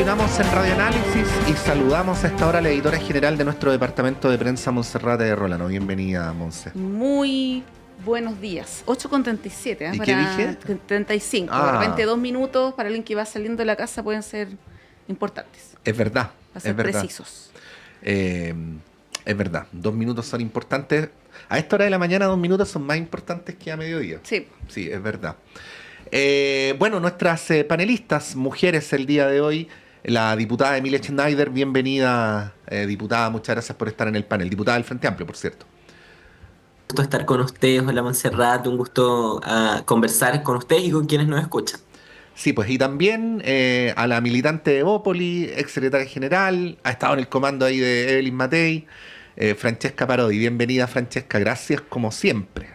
Continuamos en Radio Análisis y saludamos a esta hora a la editora general de nuestro departamento de prensa, Monserrate de Rolano. Bienvenida, Monse. Muy buenos días. 8:37, ¿eh? ¿Y Para qué dije? 35. De repente 2 minutos para alguien que va saliendo de la casa pueden ser importantes. Es verdad. Para ser precisos. Es verdad. 2 minutos son importantes. A esta hora de la mañana 2 minutos son más importantes que a mediodía. Sí. Sí, es verdad. Bueno, nuestras panelistas, mujeres el día de hoy, la diputada Emilia Schneider, bienvenida, diputada, muchas gracias por estar en el panel. Diputada del Frente Amplio, por cierto. Un gusto estar con ustedes, hola Montserrat, un gusto conversar con ustedes y con quienes nos escuchan. Sí, pues y también a la militante de Bópoli, ex secretaria general, ha estado en el comando ahí de Evelyn Matei, Francesca Parodi. Bienvenida, Francesca, gracias como siempre.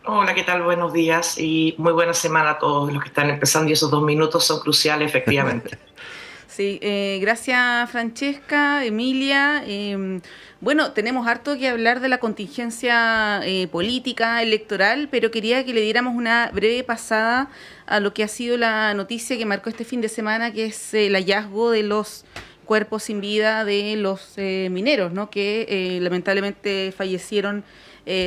Hola, ¿qué tal? Buenos días y muy buena semana a todos los que están empezando y esos 2 minutos son cruciales, efectivamente. Sí, gracias Francesca, Emilia. Bueno, tenemos harto que hablar de la contingencia política, electoral, pero quería que le diéramos una breve pasada a lo que ha sido la noticia que marcó este fin de semana, que es el hallazgo de los cuerpos sin vida de los mineros, ¿no? Que lamentablemente fallecieron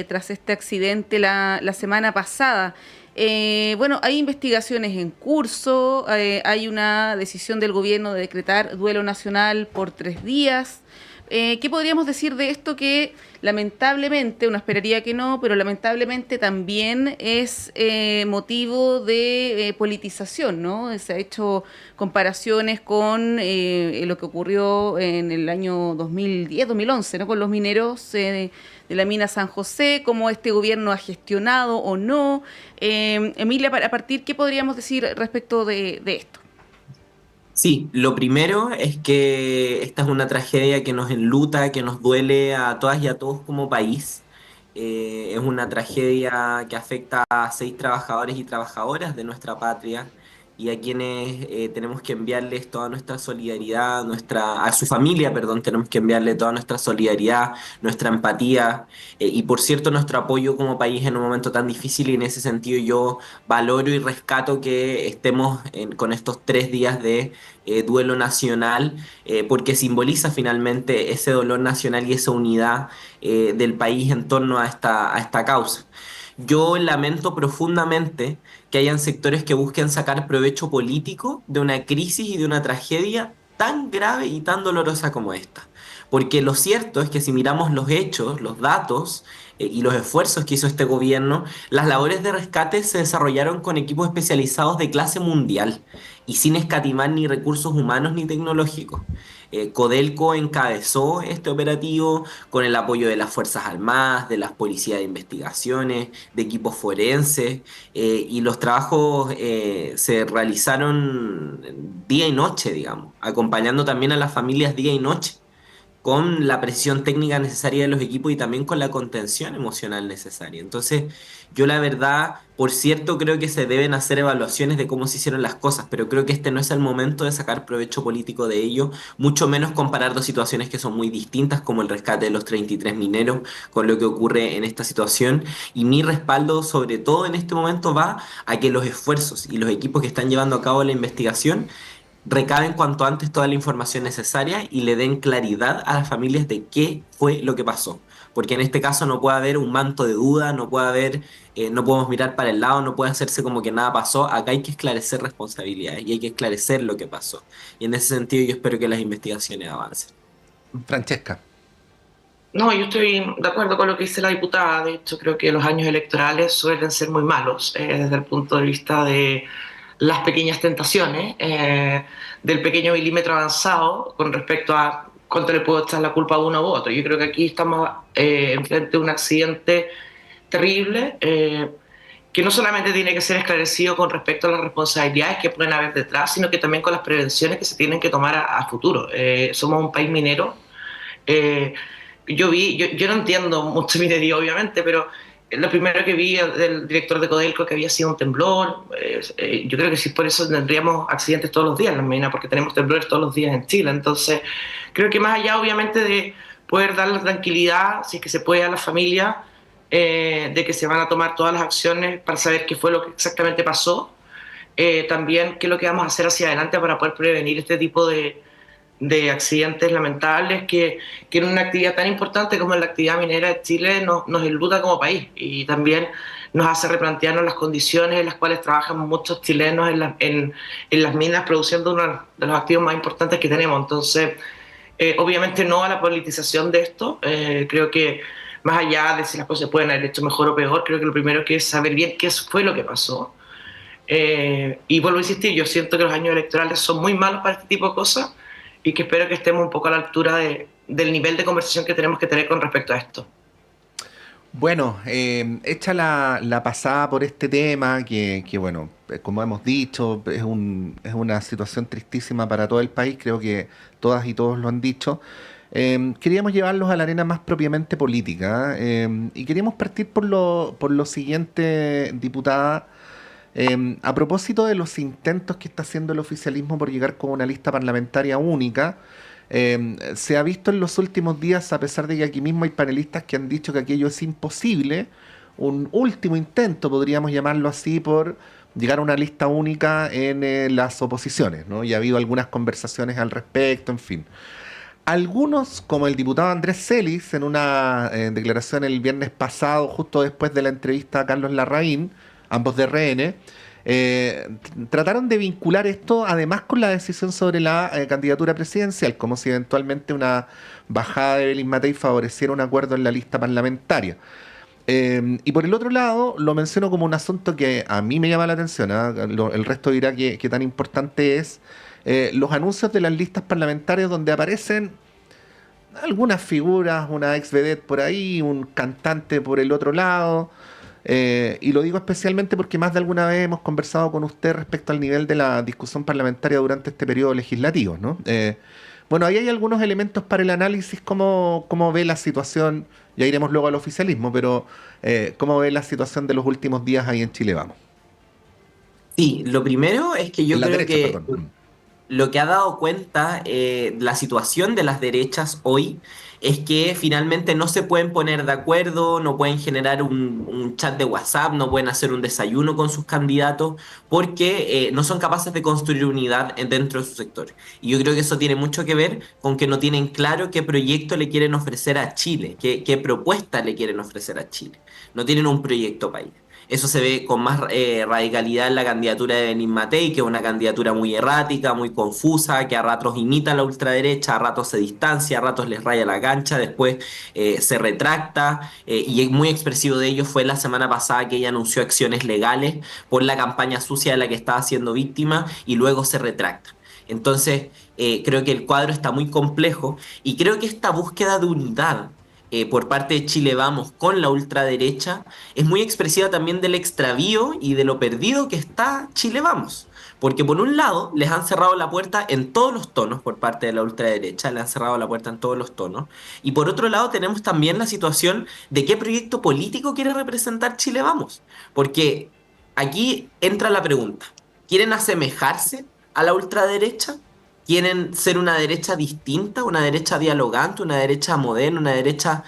tras este accidente la semana pasada. Bueno, hay investigaciones en curso, hay una decisión del gobierno de decretar duelo nacional por 3 días. ¿Qué podríamos decir de esto que lamentablemente, uno esperaría que no, pero lamentablemente también es motivo de politización, ¿no? Se ha hecho comparaciones con lo que ocurrió en el año 2010-2011, ¿no? Con los mineros de la mina San José, cómo este gobierno ha gestionado o no. Emilia, a partir, ¿qué podríamos decir respecto de esto? Sí, lo primero es que esta es una tragedia que nos enluta, que nos duele a todas y a todos como país. Es una tragedia que afecta a 6 trabajadores y trabajadoras de nuestra patria y a quienes tenemos que enviarles toda nuestra solidaridad, a su familia, perdón, tenemos que enviarle toda nuestra solidaridad, nuestra empatía y por cierto nuestro apoyo como país en un momento tan difícil, y en ese sentido yo valoro y rescato que estemos con estos 3 días de duelo nacional, porque simboliza finalmente ese dolor nacional y esa unidad del país en torno a esta causa. Yo lamento profundamente que hayan sectores que busquen sacar provecho político de una crisis y de una tragedia tan grave y tan dolorosa como esta. Porque lo cierto es que si miramos los hechos, los datos y los esfuerzos que hizo este gobierno, las labores de rescate se desarrollaron con equipos especializados de clase mundial y sin escatimar ni recursos humanos ni tecnológicos. Codelco encabezó este operativo con el apoyo de las Fuerzas Armadas, de las policías de investigaciones, de equipos forenses, y los trabajos se realizaron día y noche, digamos, acompañando también a las familias día y noche, con la precisión técnica necesaria de los equipos y también con la contención emocional necesaria. Entonces, yo la verdad, por cierto, creo que se deben hacer evaluaciones de cómo se hicieron las cosas, pero creo que este no es el momento de sacar provecho político de ello, mucho menos comparar 2 situaciones que son muy distintas, como el rescate de los 33 mineros, con lo que ocurre en esta situación. Y mi respaldo, sobre todo en este momento, va a que los esfuerzos y los equipos que están llevando a cabo la investigación recaben cuanto antes toda la información necesaria y le den claridad a las familias de qué fue lo que pasó. Porque en este caso no puede haber un manto de duda, no puede haber, no podemos mirar para el lado, no puede hacerse como que nada pasó. Acá hay que esclarecer responsabilidades y hay que esclarecer lo que pasó. Y en ese sentido yo espero que las investigaciones avancen. Francesca. No, yo estoy de acuerdo con lo que dice la diputada. De hecho, creo que los años electorales suelen ser muy malos desde el punto de vista de las pequeñas tentaciones, del pequeño milímetro avanzado con respecto a cuánto le puedo echar la culpa a uno u otro. Yo creo que aquí estamos enfrente de un accidente terrible que no solamente tiene que ser esclarecido con respecto a las responsabilidades que pueden haber detrás, sino que también con las prevenciones que se tienen que tomar a futuro. Somos un país minero. Yo no entiendo mucho minería, obviamente, pero lo primero que vi del director de Codelco que había sido un temblor. Yo creo que sí, por eso tendríamos accidentes todos los días en las minas, porque tenemos temblores todos los días en Chile. Entonces, creo que más allá, obviamente, de poder darle tranquilidad, si es que se puede, a la familia, de que se van a tomar todas las acciones para saber qué fue lo que exactamente pasó, también qué es lo que vamos a hacer hacia adelante para poder prevenir este tipo de accidentes lamentables que en una actividad tan importante como la actividad minera de Chile nos enluta como país y también nos hace replantearnos las condiciones en las cuales trabajan muchos chilenos en las minas produciendo uno de los activos más importantes que tenemos. Entonces, obviamente no a la politización de esto, creo que más allá de si las cosas se pueden haber hecho mejor o peor, creo que lo primero que es saber bien qué fue lo que pasó. Y vuelvo a insistir, yo siento que los años electorales son muy malos para este tipo de cosas y que espero que estemos un poco a la altura del nivel de conversación que tenemos que tener con respecto a esto. Bueno, hecha la pasada por este tema, que bueno, como hemos dicho, es una situación tristísima para todo el país, creo que todas y todos lo han dicho. Queríamos llevarlos a la arena más propiamente política, y queríamos partir por lo siguiente, diputada. A propósito de los intentos que está haciendo el oficialismo por llegar con una lista parlamentaria única, se ha visto en los últimos días, a pesar de que aquí mismo hay panelistas que han dicho que aquello es imposible, un último intento, podríamos llamarlo así, por llegar a una lista única en las oposiciones, ¿no? Y ha habido algunas conversaciones al respecto, en fin. Algunos, como el diputado Andrés Celis, en una declaración el viernes pasado, justo después de la entrevista a Carlos Larraín, ambos de RN, trataron de vincular esto además con la decisión sobre la candidatura presidencial, como si eventualmente una bajada de Belín Matei favoreciera un acuerdo en la lista parlamentaria. Y por el otro lado, lo menciono como un asunto que a mí me llama la atención, el resto dirá que tan importante es, los anuncios de las listas parlamentarias donde aparecen algunas figuras, una ex vedette por ahí, un cantante por el otro lado. Y lo digo especialmente porque más de alguna vez hemos conversado con usted respecto al nivel de la discusión parlamentaria durante este periodo legislativo, ¿no? Bueno, ahí hay algunos elementos para el análisis, cómo ve la situación, ya iremos luego al oficialismo, pero cómo ve la situación de los últimos días ahí en Chile Vamos. Sí, lo primero es que yo En la creo derecha, que perdón. lo que ha dado cuenta la situación de las derechas hoy es que finalmente no se pueden poner de acuerdo, no pueden generar un chat de WhatsApp, no pueden hacer un desayuno con sus candidatos, porque no son capaces de construir unidad dentro de su sector. Y yo creo que eso tiene mucho que ver con que no tienen claro qué proyecto le quieren ofrecer a Chile, qué propuesta le quieren ofrecer a Chile. No tienen un proyecto país. Eso se ve con más radicalidad en la candidatura de Belín Matei, que es una candidatura muy errática, muy confusa, que a ratos imita a la ultraderecha, a ratos se distancia, a ratos les raya la cancha, después se retracta, y es muy expresivo de ello fue la semana pasada que ella anunció acciones legales por la campaña sucia de la que estaba siendo víctima y luego se retracta. Entonces, creo que el cuadro está muy complejo y creo que esta búsqueda de unidad por parte de Chile Vamos con la ultraderecha es muy expresiva también del extravío y de lo perdido que está Chile Vamos. Porque por un lado les han cerrado la puerta en todos los tonos por parte de la ultraderecha, le han cerrado la puerta en todos los tonos. Y por otro lado tenemos también la situación de qué proyecto político quiere representar Chile Vamos. Porque aquí entra la pregunta, ¿quieren asemejarse a la ultraderecha? ¿Quieren ser una derecha distinta, una derecha dialogante, una derecha moderna, una derecha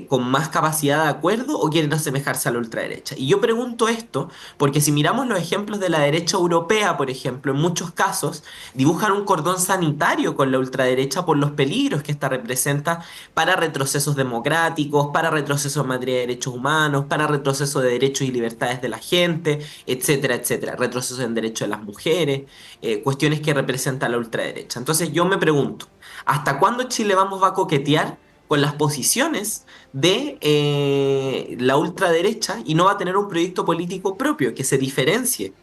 con más capacidad de acuerdo o quieren asemejarse a la ultraderecha? Y yo pregunto esto porque si miramos los ejemplos de la derecha europea, por ejemplo, en muchos casos dibujan un cordón sanitario con la ultraderecha por los peligros que esta representa para retrocesos democráticos, para retrocesos en materia de derechos humanos, para retrocesos de derechos y libertades de la gente, etcétera, etcétera, retrocesos en derechos de las mujeres, cuestiones que representa la ultraderecha. Entonces yo me pregunto, ¿hasta cuándo Chile Vamos va a coquetear con las posiciones de la ultraderecha y no va a tener un proyecto político propio que se diferencie?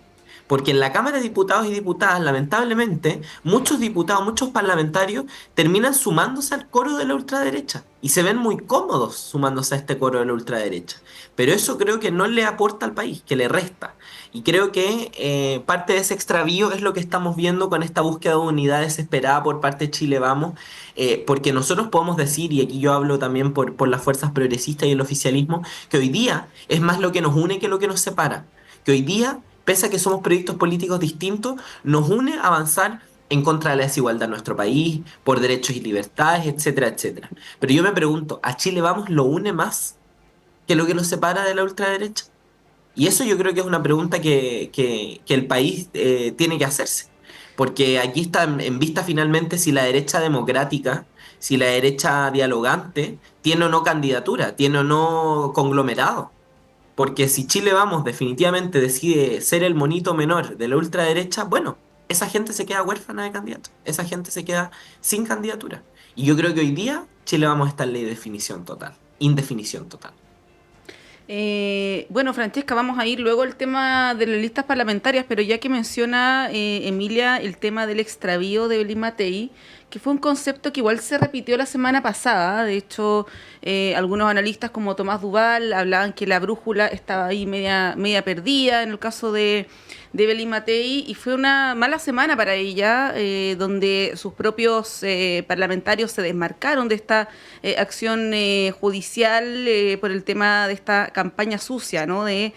Porque en la Cámara de Diputados y Diputadas, lamentablemente, muchos diputados, muchos parlamentarios terminan sumándose al coro de la ultraderecha y se ven muy cómodos sumándose a este coro de la ultraderecha. Pero eso creo que no le aporta al país, que le resta. Y creo que parte de ese extravío es lo que estamos viendo con esta búsqueda de unidad desesperada por parte de Chile Vamos, porque nosotros podemos decir, y aquí yo hablo también por las fuerzas progresistas y el oficialismo, que hoy día es más lo que nos une que lo que nos separa. Que hoy día, pese a que somos proyectos políticos distintos, nos une avanzar en contra de la desigualdad en nuestro país, por derechos y libertades, etcétera, etcétera. Pero yo me pregunto, ¿a Chile Vamos lo une más que lo que nos separa de la ultraderecha? Y eso yo creo que es una pregunta que el país tiene que hacerse, porque aquí está en vista finalmente si la derecha democrática, si la derecha dialogante tiene o no candidatura, tiene o no conglomerado. Porque si Chile Vamos definitivamente decide ser el monito menor de la ultraderecha, bueno, esa gente se queda huérfana de candidato, esa gente se queda sin candidatura. Y yo creo que hoy día Chile Vamos está en ley de definición total, indefinición total. Bueno, Francesca, vamos a ir luego al tema de las listas parlamentarias, pero ya que menciona Emilia el tema del extravío de Belín Matei, que fue un concepto que igual se repitió la semana pasada. De hecho, algunos analistas como Tomás Duval hablaban que la brújula estaba ahí media perdida en el caso de Belín Matei, y fue una mala semana para ella, donde sus propios parlamentarios se desmarcaron de esta acción judicial por el tema de esta campaña sucia, ¿no?, de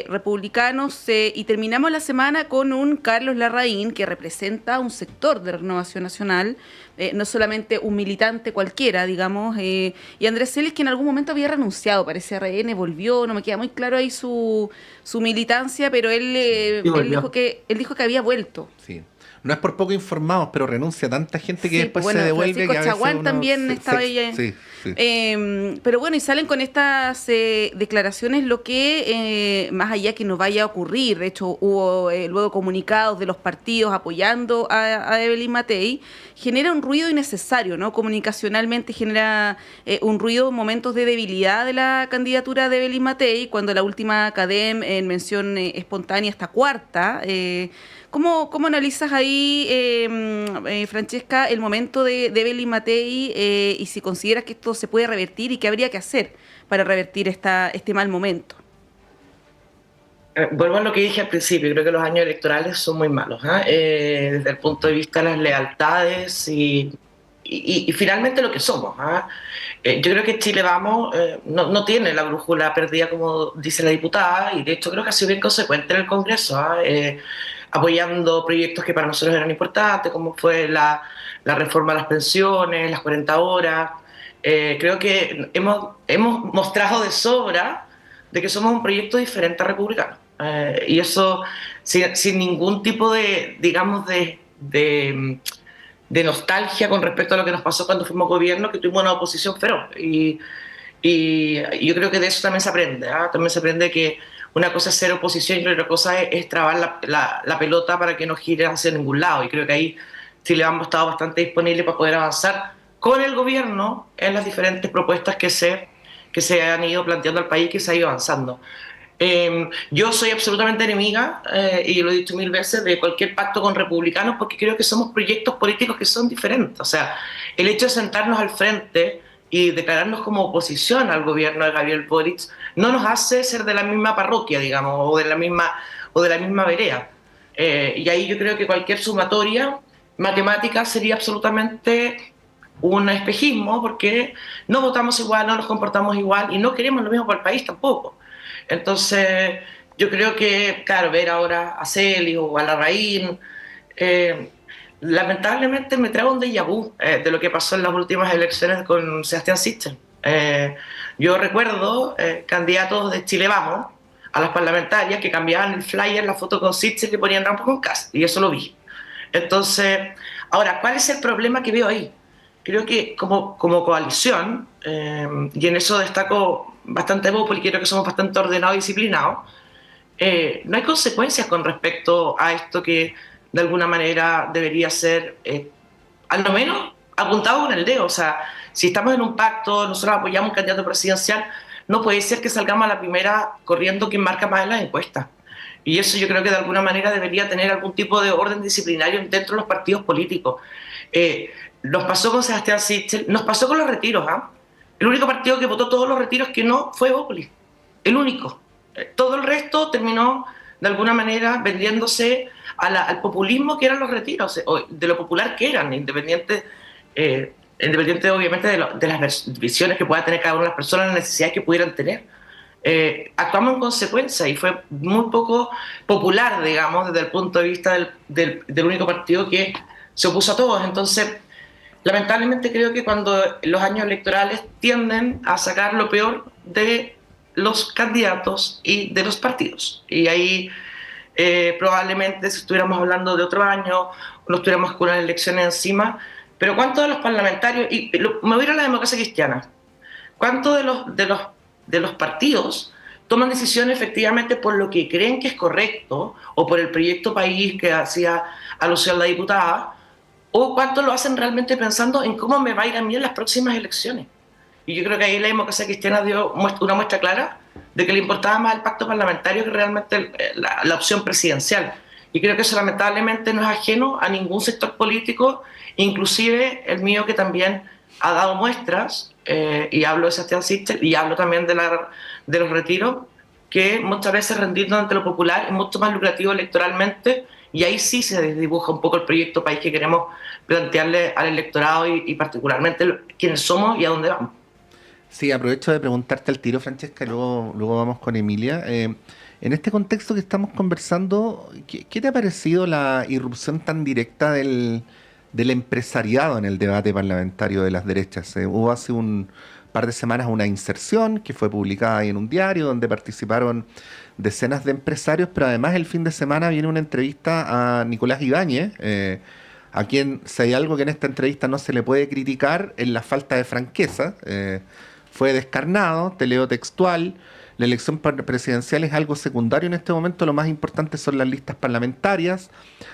republicanos, y terminamos la semana con un Carlos Larraín que representa un sector de Renovación Nacional, no solamente un militante cualquiera, digamos, y Andrés Celis, que en algún momento había renunciado, parece RN, volvió, no me queda muy claro ahí su militancia, pero Sí, volvió. él dijo que había vuelto. Sí. No es por poco informados, pero renuncia tanta gente que Sí, después bueno, se devuelve Francisco que a veces Chaguán uno también estaba ahí. sí, sí. Pero bueno, y salen con estas declaraciones, lo que más allá que nos vaya a ocurrir. De hecho, hubo luego comunicados de los partidos apoyando a Evelyn Matei, genera un ruido innecesario, ¿no? Comunicacionalmente genera un ruido en momentos de debilidad de la candidatura de Evelyn Matei, cuando la última CADEM en mención espontánea está cuarta. ¿Cómo analizas ahí, Francesca, el momento de Belín Matei, y si consideras que esto se puede revertir y qué habría que hacer para revertir este mal momento? Vuelvo a lo que dije al principio, creo que los años electorales son muy malos, desde el punto de vista de las lealtades y finalmente lo que somos. Yo creo que Chile Vamos no tiene la brújula perdida, como dice la diputada, y de hecho creo que ha sido bien consecuente en el Congreso, apoyando proyectos que para nosotros eran importantes, como fue la reforma a las pensiones, las 40 horas. Creo que hemos mostrado de sobra de que somos un proyecto diferente a republicano. Y eso sin ningún tipo de, digamos, de nostalgia con respecto a lo que nos pasó cuando fuimos gobierno, que tuvimos una oposición feroz. Y yo creo que de eso también se aprende. También se aprende que una cosa es ser oposición y otra cosa es trabar la pelota para que no gire hacia ningún lado. Y creo que ahí Chile Vamos ha estado bastante disponible para poder avanzar con el gobierno en las diferentes propuestas que se han ido planteando al país, que se ha ido avanzando. Yo soy absolutamente enemiga, y lo he dicho mil veces, de cualquier pacto con republicanos, porque creo que somos proyectos políticos que son diferentes. O sea, el hecho de sentarnos al frente y declararnos como oposición al gobierno de Gabriel Boric no nos hace ser de la misma parroquia, digamos, o de la misma vereda. Y ahí yo creo que cualquier sumatoria matemática sería absolutamente un espejismo, porque no votamos igual, no nos comportamos igual y no queremos lo mismo para el país tampoco. Entonces, yo creo que, claro, ver ahora a Celis o a Larraín, lamentablemente me trae un déjà vu de lo que pasó en las últimas elecciones con Sebastián Sichel. Yo recuerdo candidatos de Chile Vamos a las parlamentarias que cambiaban el flyer, la foto con Sichel, y ponían Ramón con Kast, y eso lo vi. Entonces, ahora, ¿cuál es el problema que veo ahí? Creo que como coalición, y en eso destaco bastante Bópoli, creo que somos bastante ordenados y disciplinados, no hay consecuencias con respecto a esto que de alguna manera debería ser, al lo menos, apuntado con el dedo. O sea, si estamos en un pacto, nosotros apoyamos un candidato presidencial, no puede ser que salgamos a la primera corriendo quien marca más en las encuestas. Y eso yo creo que de alguna manera debería tener algún tipo de orden disciplinario dentro de los partidos políticos. Nos pasó con Sebastián Sichel, nos pasó con los retiros. El único partido que votó todos los retiros que no fue Bópoli, el único. Todo el resto terminó de alguna manera vendiéndose al populismo que eran los retiros, de lo popular que eran, independiente obviamente de las visiones que pueda tener cada una de las personas, las necesidades que pudieran tener. Actuamos en consecuencia y fue muy poco popular, digamos, desde el punto de vista del único partido que se opuso a todos. Entonces, lamentablemente creo que cuando los años electorales tienden a sacar lo peor de los candidatos y de los partidos. Y ahí probablemente si estuviéramos hablando de otro año, o no estuviéramos con las elecciones encima, pero ¿cuántos de los parlamentarios, me voy a ir a la democracia cristiana, cuántos de los partidos toman decisiones efectivamente por lo que creen que es correcto o por el proyecto país que hacía alusión la diputada, o cuántos lo hacen realmente pensando en cómo me va a ir a mí en las próximas elecciones? Y yo creo que ahí la democracia cristiana dio una muestra clara de que le importaba más el pacto parlamentario que realmente la opción presidencial. Y creo que eso lamentablemente no es ajeno a ningún sector político, inclusive el mío, que también ha dado muestras, y hablo de Sebastián Sichel y hablo también de los retiros, que muchas veces rendirnos ante lo popular es mucho más lucrativo electoralmente, y ahí sí se desdibuja un poco el proyecto país que queremos plantearle al electorado y particularmente quiénes somos y a dónde vamos. Sí, aprovecho de preguntarte al tiro, Francesca, y luego vamos con Emilia. En este contexto que estamos conversando, ¿qué te ha parecido la irrupción tan directa del empresariado en el debate parlamentario de las derechas? Hubo hace un par de semanas una inserción que fue publicada ahí en un diario donde participaron decenas de empresarios, pero además el fin de semana viene una entrevista a Nicolás Ibáñez, a quien, si hay algo que en esta entrevista no se le puede criticar, es la falta de franqueza. Fue descarnado, te leo textual: la elección presidencial es algo secundario en este momento, lo más importante son las listas parlamentarias.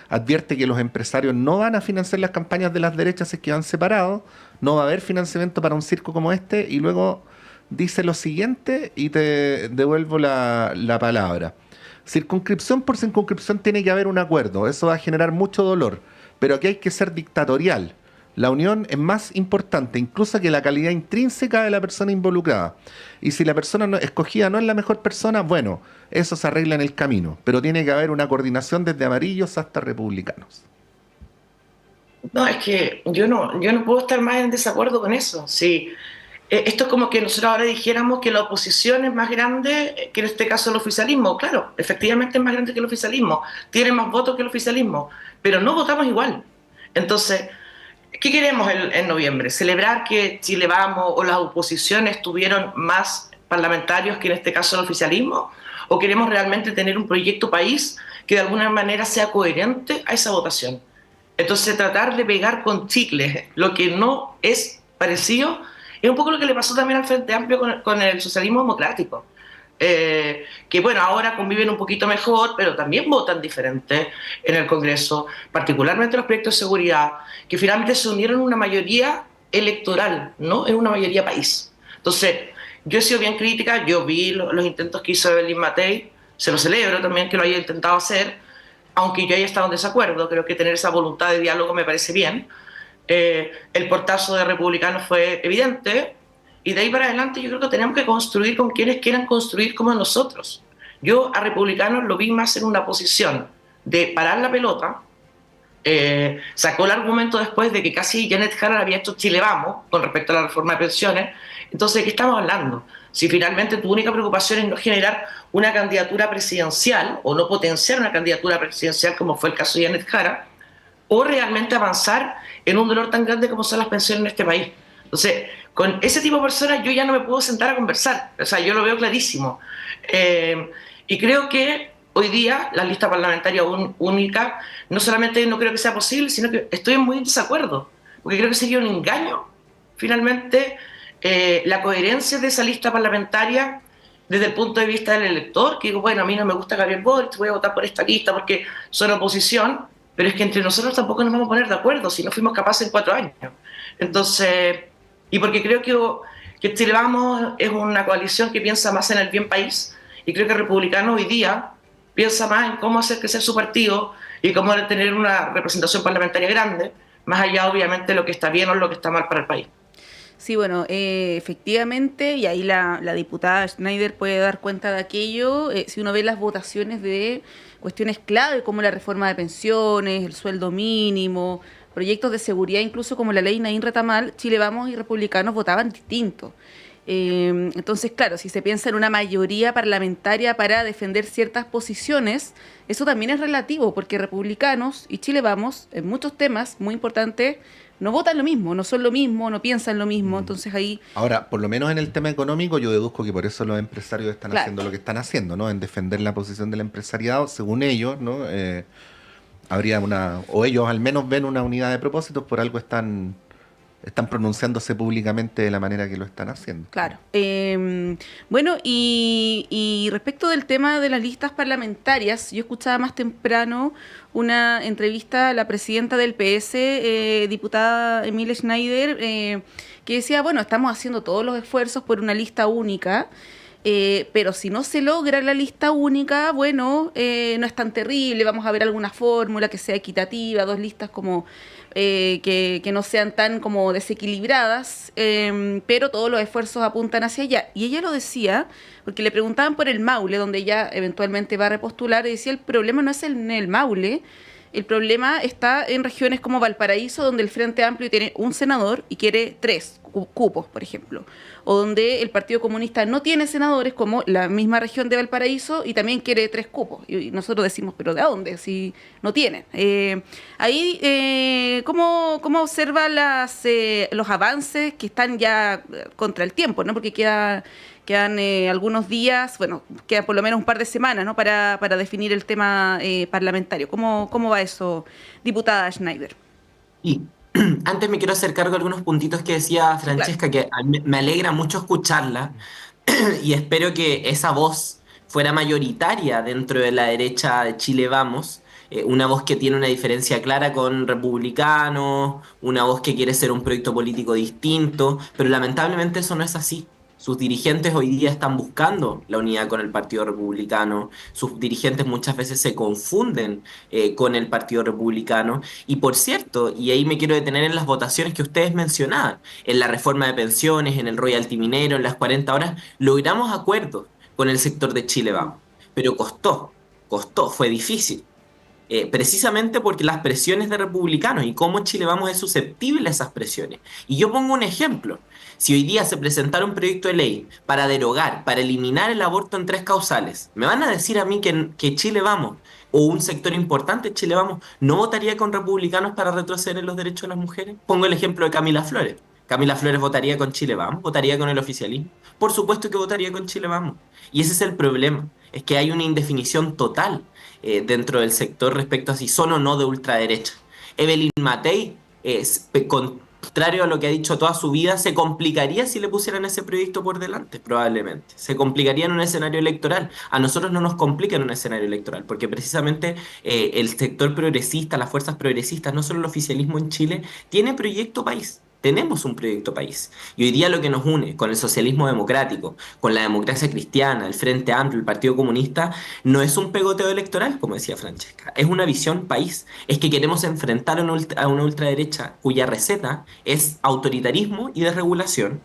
Advierte que los empresarios no van a financiar las campañas de las derechas si es que van separados, no va a haber financiamiento para un circo como este, y luego dice lo siguiente, y te devuelvo la palabra. Circunscripción por circunscripción tiene que haber un acuerdo, eso va a generar mucho dolor, pero aquí hay que ser dictatorial. La unión es más importante incluso que la calidad intrínseca de la persona involucrada. Y si la persona escogida no es la mejor persona, bueno, eso se arregla en el camino. Pero tiene que haber una coordinación desde amarillos hasta republicanos. No, es que yo no puedo estar más en desacuerdo con eso. Sí, esto es como que nosotros ahora dijéramos que la oposición es más grande que en este caso el oficialismo. Claro, efectivamente es más grande que el oficialismo, tiene más votos que el oficialismo, pero no votamos igual. Entonces, ¿qué queremos en noviembre? ¿Celebrar que Chile Vamos o las oposiciones tuvieron más parlamentarios que en este caso el oficialismo? ¿O queremos realmente tener un proyecto país que de alguna manera sea coherente a esa votación? Entonces, tratar de pegar con chicles lo que no es parecido es un poco lo que le pasó también al Frente Amplio con el socialismo democrático. Que bueno, ahora conviven un poquito mejor, pero también votan diferente en el Congreso, particularmente los proyectos de seguridad, que finalmente se unieron en una mayoría electoral, no en una mayoría país. Entonces, yo he sido bien crítica, yo vi los intentos que hizo Evelyn Matei, se lo celebro también que lo haya intentado hacer, aunque yo haya estado en desacuerdo, creo que tener esa voluntad de diálogo me parece bien. El portazo de republicanos fue evidente, y de ahí para adelante yo creo que tenemos que construir con quienes quieran construir como nosotros. Yo a republicanos lo vi más en una posición de parar la pelota. Sacó el argumento después de que casi Janet Jara había hecho Chile Vamos con respecto a la reforma de pensiones. Entonces, ¿de qué estamos hablando? Si finalmente tu única preocupación es no generar una candidatura presidencial o no potenciar una candidatura presidencial como fue el caso de Janet Jara, o realmente avanzar en un dolor tan grande como son las pensiones en este país. Entonces, con ese tipo de personas yo ya no me puedo sentar a conversar. O sea, yo lo veo clarísimo. Y creo que hoy día la lista parlamentaria única, no solamente no creo que sea posible, sino que estoy en muy desacuerdo, porque creo que sería un engaño, finalmente, la coherencia de esa lista parlamentaria desde el punto de vista del elector, que digo, bueno, a mí no me gusta Gabriel Boric, voy a votar por esta lista porque son oposición, pero es que entre nosotros tampoco nos vamos a poner de acuerdo si no fuimos capaces en 4 años. Entonces, y porque creo que Chile Vamos es una coalición que piensa más en el bien país, y creo que Republicano hoy día piensa más en cómo hacer crecer su partido y cómo tener una representación parlamentaria grande, más allá obviamente de lo que está bien o lo que está mal para el país. Sí, bueno, efectivamente, y ahí la diputada Schneider puede dar cuenta de aquello, si uno ve las votaciones de cuestiones clave como la reforma de pensiones, el sueldo mínimo, proyectos de seguridad, incluso como la ley Naín Retamal, Chile Vamos y republicanos votaban distinto. Entonces, claro, si se piensa en una mayoría parlamentaria para defender ciertas posiciones, eso también es relativo, porque republicanos y Chile Vamos, en muchos temas muy importantes, no votan lo mismo, no son lo mismo, no piensan lo mismo, entonces ahí... Ahora, por lo menos en el tema económico, yo deduzco que por eso los empresarios están Claro. haciendo lo que están haciendo, ¿no? En defender la posición del empresariado, según ellos, ¿no? Habría o ellos al menos ven una unidad de propósitos, por algo están pronunciándose públicamente de la manera que lo están haciendo. Claro. Bueno, y respecto del tema de las listas parlamentarias, yo escuchaba más temprano una entrevista a la presidenta del PS, diputada Emilia Schneider, que decía, bueno, estamos haciendo todos los esfuerzos por una lista única, pero si no se logra la lista única, bueno, no es tan terrible, vamos a ver alguna fórmula que sea equitativa, 2 listas como que no sean tan como desequilibradas, pero todos los esfuerzos apuntan hacia allá. Y ella lo decía, porque le preguntaban por el Maule, donde ella eventualmente va a repostular, y decía, el problema no es en el Maule, el problema está en regiones como Valparaíso, donde el Frente Amplio tiene un senador y quiere 3 cupos, por ejemplo. O donde el Partido Comunista no tiene senadores, como la misma región de Valparaíso, y también quiere 3 cupos. Y nosotros decimos, ¿pero de dónde? Si no tienen. ¿Cómo observa los avances que están ya contra el tiempo, ¿no? Porque quedan algunos días, bueno, quedan por lo menos un par de semanas, ¿no? para definir el tema parlamentario. ¿Cómo va eso, diputada Schneider? Y antes me quiero hacer cargo de algunos puntitos que decía Francesca, que a mí me alegra mucho escucharla y espero que esa voz fuera mayoritaria dentro de la derecha de Chile Vamos, una voz que tiene una diferencia clara con republicanos, una voz que quiere ser un proyecto político distinto, pero lamentablemente eso no es así. Sus dirigentes hoy día están buscando la unidad con el Partido Republicano, sus dirigentes muchas veces se confunden con el Partido Republicano. Y por cierto, y ahí me quiero detener en las votaciones que ustedes mencionaban, en la reforma de pensiones, en el royalty minero, en las 40 horas, logramos acuerdos con el sector de Chile Vamos, pero costó, fue difícil. Precisamente porque las presiones de republicanos y cómo Chile Vamos es susceptible a esas presiones. Y yo pongo un ejemplo. Si hoy día se presentara un proyecto de ley para derogar, para eliminar el aborto en 3 causales, ¿me van a decir a mí que Chile Vamos, o un sector importante de Chile Vamos, no votaría con republicanos para retroceder en los derechos de las mujeres? Pongo el ejemplo de Camila Flores. Camila Flores votaría con Chile Vamos, votaría con el oficialismo. Por supuesto que votaría con Chile Vamos. Y ese es el problema, es que hay una indefinición total dentro del sector respecto a si son o no de ultraderecha. Evelyn Matei, contrario a lo que ha dicho toda su vida, se complicaría si le pusieran ese proyecto por delante, probablemente. Se complicaría en un escenario electoral. A nosotros no nos complica en un escenario electoral, porque precisamente el sector progresista, las fuerzas progresistas, no solo el oficialismo en Chile, tiene proyecto país. Tenemos un proyecto país. Y hoy día lo que nos une con el socialismo democrático, con la democracia cristiana, el Frente Amplio, el Partido Comunista, no es un pegoteo electoral, como decía Francesca, es una visión país. Es que queremos enfrentar a una ultraderecha cuya receta es autoritarismo y desregulación,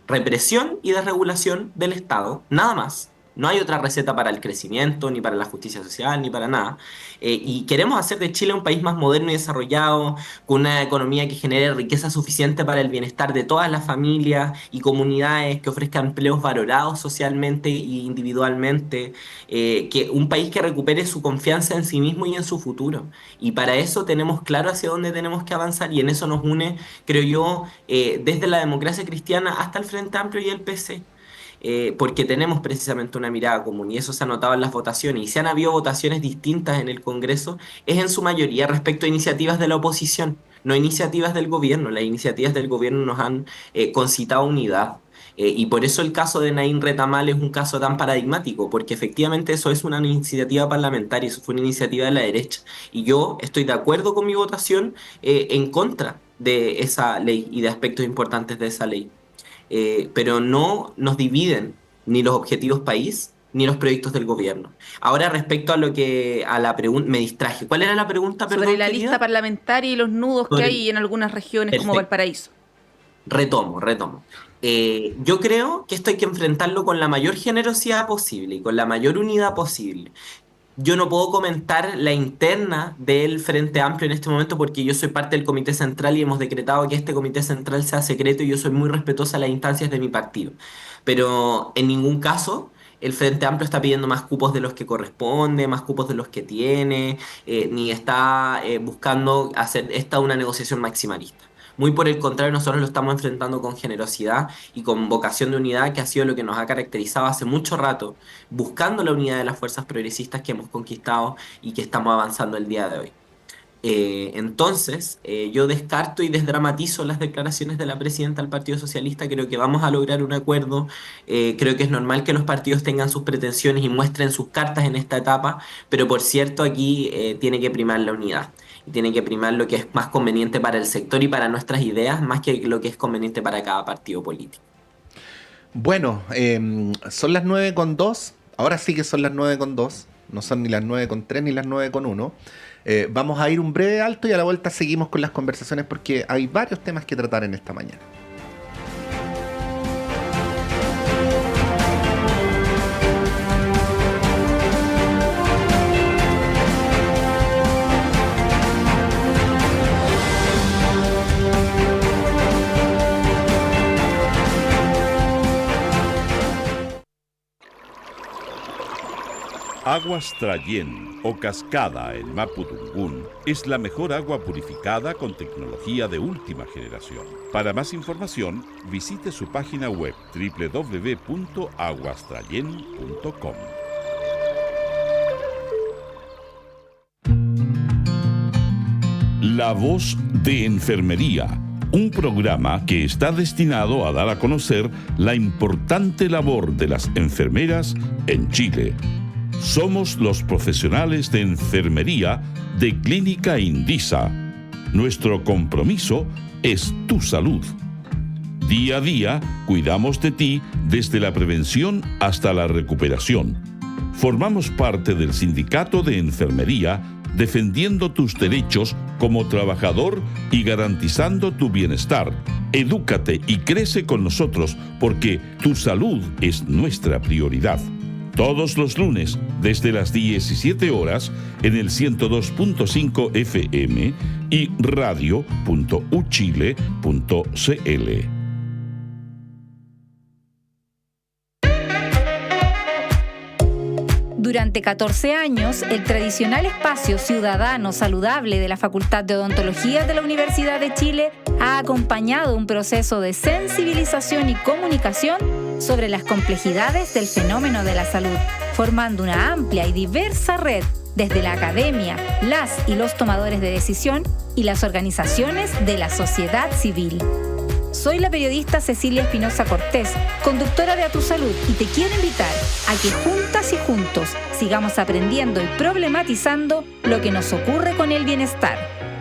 represión y desregulación del Estado, nada más. No hay otra receta para el crecimiento, ni para la justicia social, ni para nada. Y queremos hacer de Chile un país más moderno y desarrollado, con una economía que genere riqueza suficiente para el bienestar de todas las familias y comunidades, que ofrezca empleos valorados socialmente e individualmente, que un país que recupere su confianza en sí mismo y en su futuro. Y para eso tenemos claro hacia dónde tenemos que avanzar, y en eso nos une, creo yo, desde la democracia cristiana hasta el Frente Amplio y el PC. Porque tenemos precisamente una mirada común y eso se ha notado en las votaciones. Y si han habido votaciones distintas en el Congreso, es en su mayoría respecto a iniciativas de la oposición, no iniciativas del gobierno. Las iniciativas del gobierno nos han concitado unidad. Y por eso el caso de Naín Retamal es un caso tan paradigmático, porque efectivamente eso es una iniciativa parlamentaria, eso fue una iniciativa de la derecha. Y yo estoy de acuerdo con mi votación en contra de esa ley y de aspectos importantes de esa ley. Pero no nos dividen ni los objetivos país ni los proyectos del gobierno. Ahora, respecto a la pregunta, me distraje. ¿Cuál era la pregunta, perdón, Sobre la querida? lista parlamentaria y los nudos que hay en algunas regiones como Perfecto. Valparaíso. Retomo. Yo creo que esto hay que enfrentarlo con la mayor generosidad posible y con la mayor unidad posible. Yo no puedo comentar la interna del Frente Amplio en este momento porque yo soy parte del Comité Central y hemos decretado que este Comité Central sea secreto y yo soy muy respetuosa de las instancias de mi partido. Pero en ningún caso el Frente Amplio está pidiendo más cupos de los que corresponde, más cupos de los que tiene, ni está buscando hacer esta una negociación maximalista. Muy por el contrario, nosotros lo estamos enfrentando con generosidad y con vocación de unidad, que ha sido lo que nos ha caracterizado hace mucho rato, buscando la unidad de las fuerzas progresistas que hemos conquistado y que estamos avanzando el día de hoy. Entonces, yo descarto y desdramatizo las declaraciones de la presidenta del Partido Socialista. Creo que vamos a lograr un acuerdo. Creo que es normal que los partidos tengan sus pretensiones y muestren sus cartas en esta etapa, pero por cierto, aquí tiene que primar la unidad. Y tiene que primar lo que es más conveniente para el sector y para nuestras ideas, más que lo que es conveniente para cada partido político. Bueno, son las 9:02. Ahora sí que son las 9:02. No son ni las 9:03 ni las 9:01. Vamos a ir un breve alto y a la vuelta seguimos con las conversaciones porque hay varios temas que tratar en esta mañana. Aguas Trayén o Cascada en Mapudungún es la mejor agua purificada con tecnología de última generación. Para más información, visite su página web www.aguastrayen.com. La Voz de Enfermería, un programa que está destinado a dar a conocer la importante labor de las enfermeras en Chile. Somos los profesionales de enfermería de Clínica Indisa. Nuestro compromiso es tu salud. Día a día cuidamos de ti desde la prevención hasta la recuperación. Formamos parte del Sindicato de Enfermería defendiendo tus derechos como trabajador y garantizando tu bienestar. Edúcate y crece con nosotros porque tu salud es nuestra prioridad. Todos los lunes, desde las 17 horas, en el 102.5 FM y radio.uchile.cl. Durante 14 años, el tradicional espacio ciudadano saludable de la Facultad de Odontología de la Universidad de Chile ha acompañado un proceso de sensibilización y comunicación sobre las complejidades del fenómeno de la salud, formando una amplia y diversa red desde la academia, las y los tomadores de decisión y las organizaciones de la sociedad civil. Soy la periodista Cecilia Espinosa Cortés, conductora de A Tu Salud, y te quiero invitar a que juntas y juntos sigamos aprendiendo y problematizando lo que nos ocurre con el bienestar.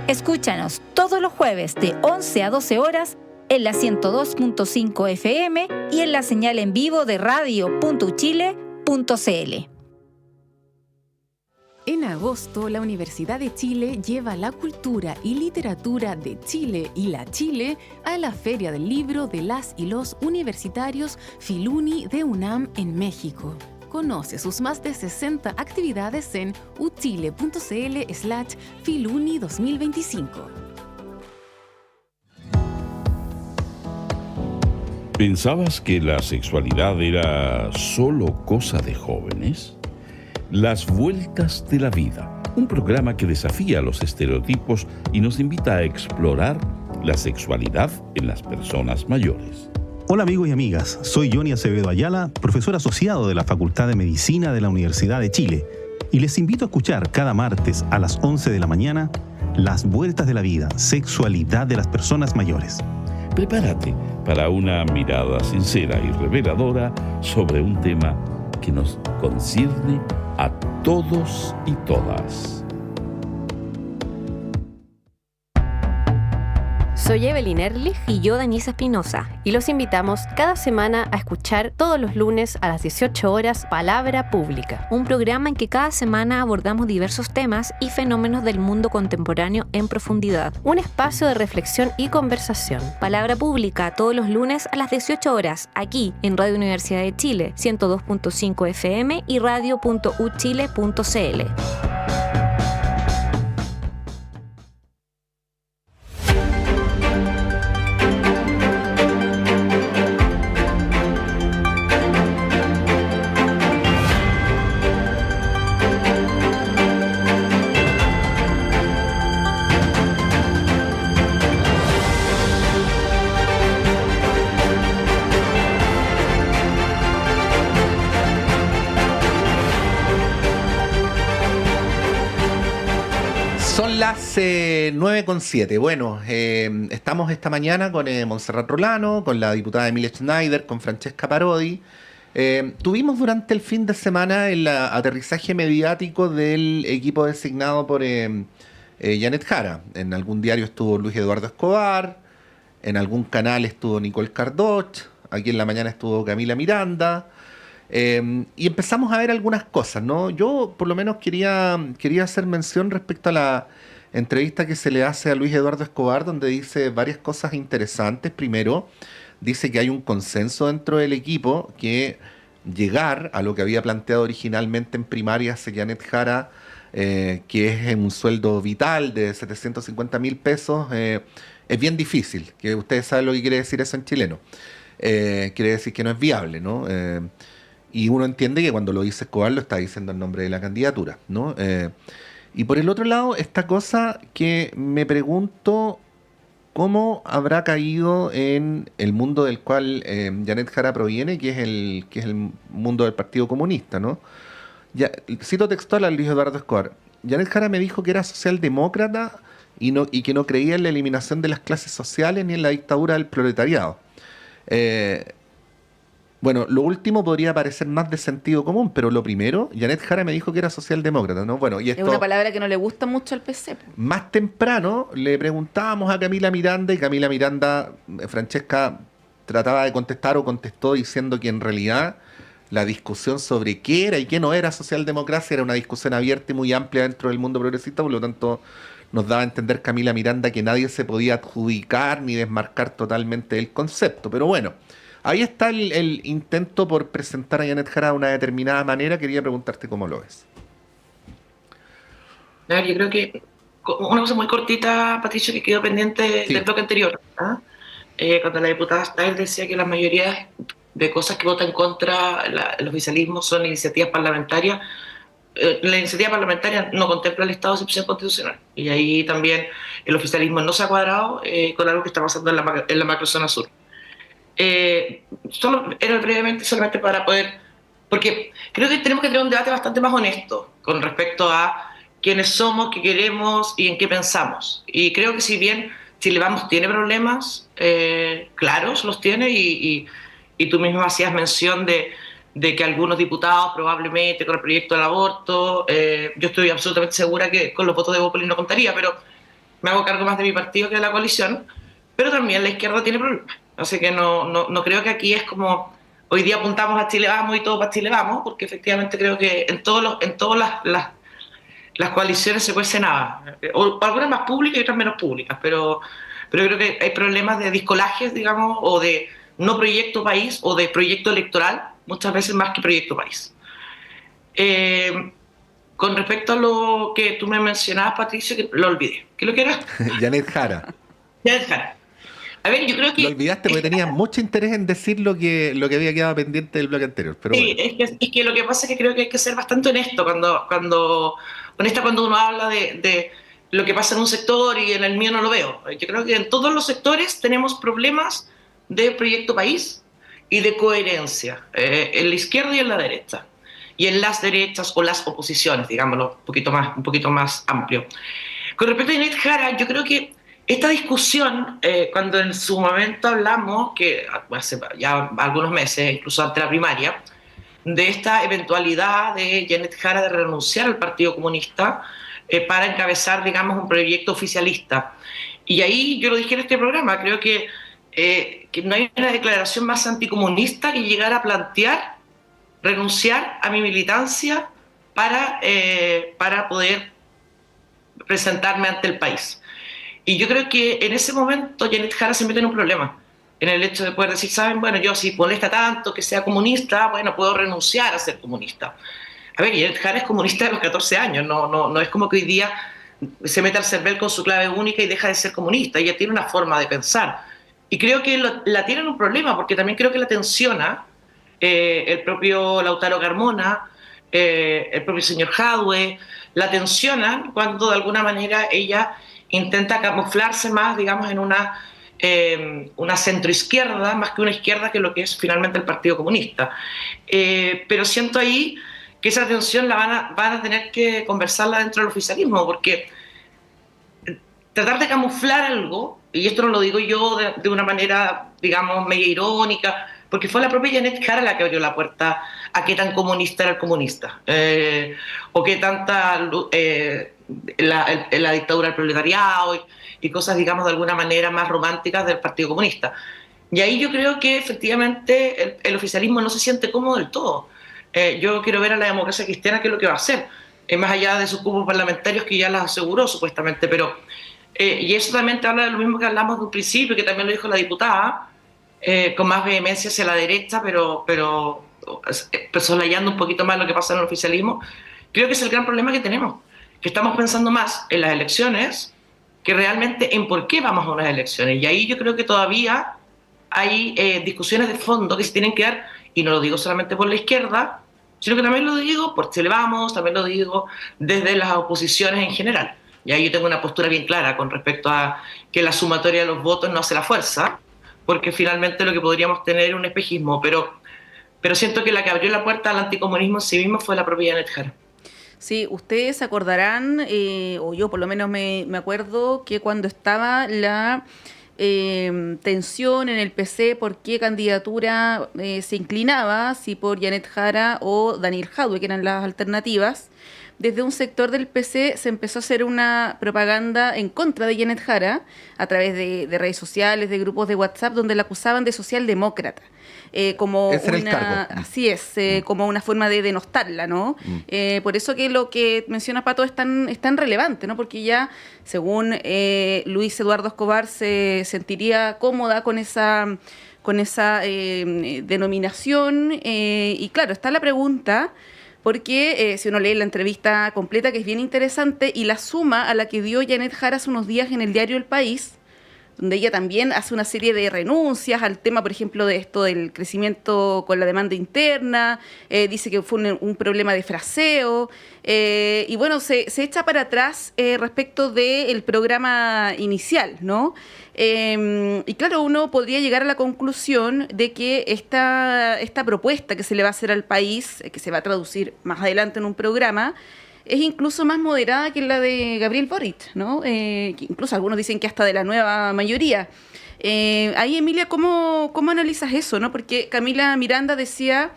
Escúchanos todos los jueves de 11 a 12 horas en la 102.5 FM y en la señal en vivo de radio.uchile.cl. En agosto, la Universidad de Chile lleva la cultura y literatura de Chile y la Chile a la Feria del Libro de las y los universitarios Filuni de UNAM en México. Conoce sus más de 60 actividades en uchile.cl/Filuni 2025. ¿Pensabas que la sexualidad era solo cosa de jóvenes? Las Vueltas de la Vida, un programa que desafía los estereotipos y nos invita a explorar la sexualidad en las personas mayores. Hola amigos y amigas, soy Johnny Acevedo Ayala, profesor asociado de la Facultad de Medicina de la Universidad de Chile, y les invito a escuchar cada martes a las 11 de la mañana Las Vueltas de la Vida, sexualidad de las personas mayores. Prepárate para una mirada sincera y reveladora sobre un tema que nos concierne a todos y todas. Soy Evelyn Erlich y yo Denise Espinosa, y los invitamos cada semana a escuchar todos los lunes a las 18 horas Palabra Pública, un programa en que cada semana abordamos diversos temas y fenómenos del mundo contemporáneo en profundidad. Un espacio de reflexión y conversación. Palabra Pública todos los lunes a las 18 horas, aquí en Radio Universidad de Chile, 102.5 FM y radio.uchile.cl. Son las 9:07. Bueno, estamos esta mañana con Montserrat Rolano, con la diputada Emilia Schneider, con Francesca Parodi. Tuvimos durante el fin de semana el aterrizaje mediático del equipo designado por Janet Jara. En algún diario estuvo Luis Eduardo Escobar, en algún canal estuvo Nicole Cardoch, aquí en la mañana estuvo Camila Miranda. Y empezamos a ver algunas cosas, ¿no? Yo por lo menos quería hacer mención respecto a la entrevista que se le hace a Luis Eduardo Escobar, donde dice varias cosas interesantes. Primero, dice que hay un consenso dentro del equipo que llegar a lo que había planteado originalmente en primaria Janet Jara, que es un sueldo vital de 750.000 pesos, es bien difícil, que ustedes saben lo que quiere decir eso en chileno. Quiere decir que no es viable, ¿no? Y uno entiende que cuando lo dice Escobar lo está diciendo en nombre de la candidatura, ¿no? Y por el otro lado, esta cosa que me pregunto cómo habrá caído en el mundo del cual Janet Jara proviene, que es el mundo del Partido Comunista, ¿no? Ya, cito textual a Luis Eduardo Escobar. Janet Jara me dijo que era socialdemócrata y que no creía en la eliminación de las clases sociales ni en la dictadura del proletariado. Bueno, lo último podría parecer más de sentido común, pero lo primero, Janet Jara me dijo que era socialdemócrata, ¿no? Bueno, y esto, es una palabra que no le gusta mucho al PC. Más temprano le preguntábamos a Camila Miranda y Camila Miranda, Francesca trataba de contestar o contestó diciendo que en realidad la discusión sobre qué era y qué no era socialdemocracia era una discusión abierta y muy amplia dentro del mundo progresista, por lo tanto nos daba a entender Camila Miranda que nadie se podía adjudicar ni desmarcar totalmente del concepto, pero bueno. Ahí está el intento por presentar a Janet Jara de una determinada manera. Quería preguntarte cómo lo ves. A ver, yo creo que una cosa muy cortita, Patricio, que quedó pendiente del bloque anterior. Cuando la diputada Steyer decía que la mayoría de cosas que vota en contra el oficialismo son iniciativas parlamentarias. La iniciativa parlamentaria no contempla el estado de excepción constitucional. Y ahí también el oficialismo no se ha cuadrado con algo que está pasando en la macrozona sur. Solo era brevemente solamente para poder, porque creo que tenemos que tener un debate bastante más honesto con respecto a quiénes somos, qué queremos y en qué pensamos. Y creo que si bien Chile Vamos tiene problemas, claros los tiene, y tú mismo hacías mención de que algunos diputados probablemente con el proyecto del aborto, yo estoy absolutamente segura que con los votos de Bópoli no contaría, pero me hago cargo más de mi partido que de la coalición, pero también la izquierda tiene problemas. Así que no creo que aquí es como hoy día apuntamos a Chile Vamos y todo para Chile Vamos, porque efectivamente creo que en todas las coaliciones se cuece nada, o algunas más públicas y otras menos públicas, pero creo que hay problemas de discolajes, digamos, o de no proyecto país o de proyecto electoral, muchas veces más que proyecto país. Con respecto a lo que tú me mencionabas, Patricio, que lo olvidé. ¿Qué es lo que era? Janet Jara. Janet Jara. A ver, yo creo que... Lo olvidaste porque tenías mucho interés en decir lo que había quedado pendiente del bloque anterior. Pero sí, bueno. es que lo que pasa es que creo que hay que ser bastante honesto cuando uno habla de lo que pasa en un sector y en el mío no lo veo. Yo creo que en todos los sectores tenemos problemas de proyecto país y de coherencia, en la izquierda y en la derecha. Y en las derechas o las oposiciones, digámoslo un poquito más amplio. Con respecto a Janet Jara, yo creo que esta discusión, cuando en su momento hablamos, que hace ya algunos meses, incluso antes de la primaria, de esta eventualidad de Janet Jara de renunciar al Partido Comunista para encabezar, digamos, un proyecto oficialista. Y ahí yo lo dije en este programa, creo que no hay una declaración más anticomunista que llegar a plantear renunciar a mi militancia para poder presentarme ante el país. Y yo creo que en ese momento Janet Jara se mete en un problema, en el hecho de poder decir, ¿saben? Bueno, yo si molesta tanto que sea comunista, bueno, puedo renunciar a ser comunista. A ver, Janet Jara es comunista de los 14 años, no es como que hoy día se mete al CERVEL con su clave única y deja de ser comunista. Ella tiene una forma de pensar. Y creo que la tiene en un problema, porque también creo que la tensiona el propio Lautaro Carmona, el propio señor Jadwe, la tensionan cuando de alguna manera ella intenta camuflarse más, digamos, en una centroizquierda, más que una izquierda, que lo que es finalmente el Partido Comunista. Pero siento ahí que esa tensión van a tener que conversarla dentro del oficialismo, porque tratar de camuflar algo, y esto no lo digo yo de una manera, digamos, medio irónica, porque fue la propia Janet Jara la que abrió la puerta a qué tan comunista era el comunista, o qué tanta la dictadura del proletariado y cosas, digamos, de alguna manera más románticas del Partido Comunista. Y ahí yo creo que efectivamente el oficialismo no se siente cómodo del todo. Yo quiero ver a la democracia cristiana qué es lo que va a hacer, más allá de sus cupos parlamentarios que ya las aseguró supuestamente, pero y eso también te habla de lo mismo que hablamos de un principio, que también lo dijo la diputada, con más vehemencia hacia la derecha, pero soslayando un poquito más lo que pasa en el oficialismo. Creo que es el gran problema que tenemos, que estamos pensando más en las elecciones que realmente en por qué vamos a unas elecciones. Y ahí yo creo que todavía hay discusiones de fondo que se tienen que dar, y no lo digo solamente por la izquierda, sino que también lo digo por Chile Vamos, también lo digo desde las oposiciones en general. Y ahí yo tengo una postura bien clara con respecto a que la sumatoria de los votos no hace la fuerza, porque finalmente lo que podríamos tener es un espejismo, pero siento que la que abrió la puerta al anticomunismo en sí mismo fue la propia Janet Jara. Sí, ustedes se acordarán, o yo por lo menos me acuerdo, que cuando estaba la tensión en el PC por qué candidatura se inclinaba, si por Janet Jara o Daniel Jadwe, que eran las alternativas, desde un sector del PC se empezó a hacer una propaganda en contra de Janet Jara a través de redes sociales, de grupos de WhatsApp, donde la acusaban de socialdemócrata. Como ese era el cargo. Así es, como una forma de denostarla, ¿no? Por eso que lo que menciona Pato es tan relevante, ¿no? Porque ya, según Luis Eduardo Escobar, se sentiría cómoda con esa denominación. Y claro, está la pregunta, porque si uno lee la entrevista completa, que es bien interesante, y la suma a la que dio Janet Jara hace unos días en el diario El País, donde ella también hace una serie de renuncias al tema, por ejemplo, de esto del crecimiento con la demanda interna, dice que fue un problema de fraseo, y bueno, se echa para atrás respecto del programa inicial, ¿no? Y claro, uno podría llegar a la conclusión de que esta propuesta que se le va a hacer al país, que se va a traducir más adelante en un programa, es incluso más moderada que la de Gabriel Boric, ¿no? Que incluso algunos dicen que hasta de la nueva mayoría. Ahí, Emilia, ¿cómo analizas eso, no? Porque Camila Miranda decía,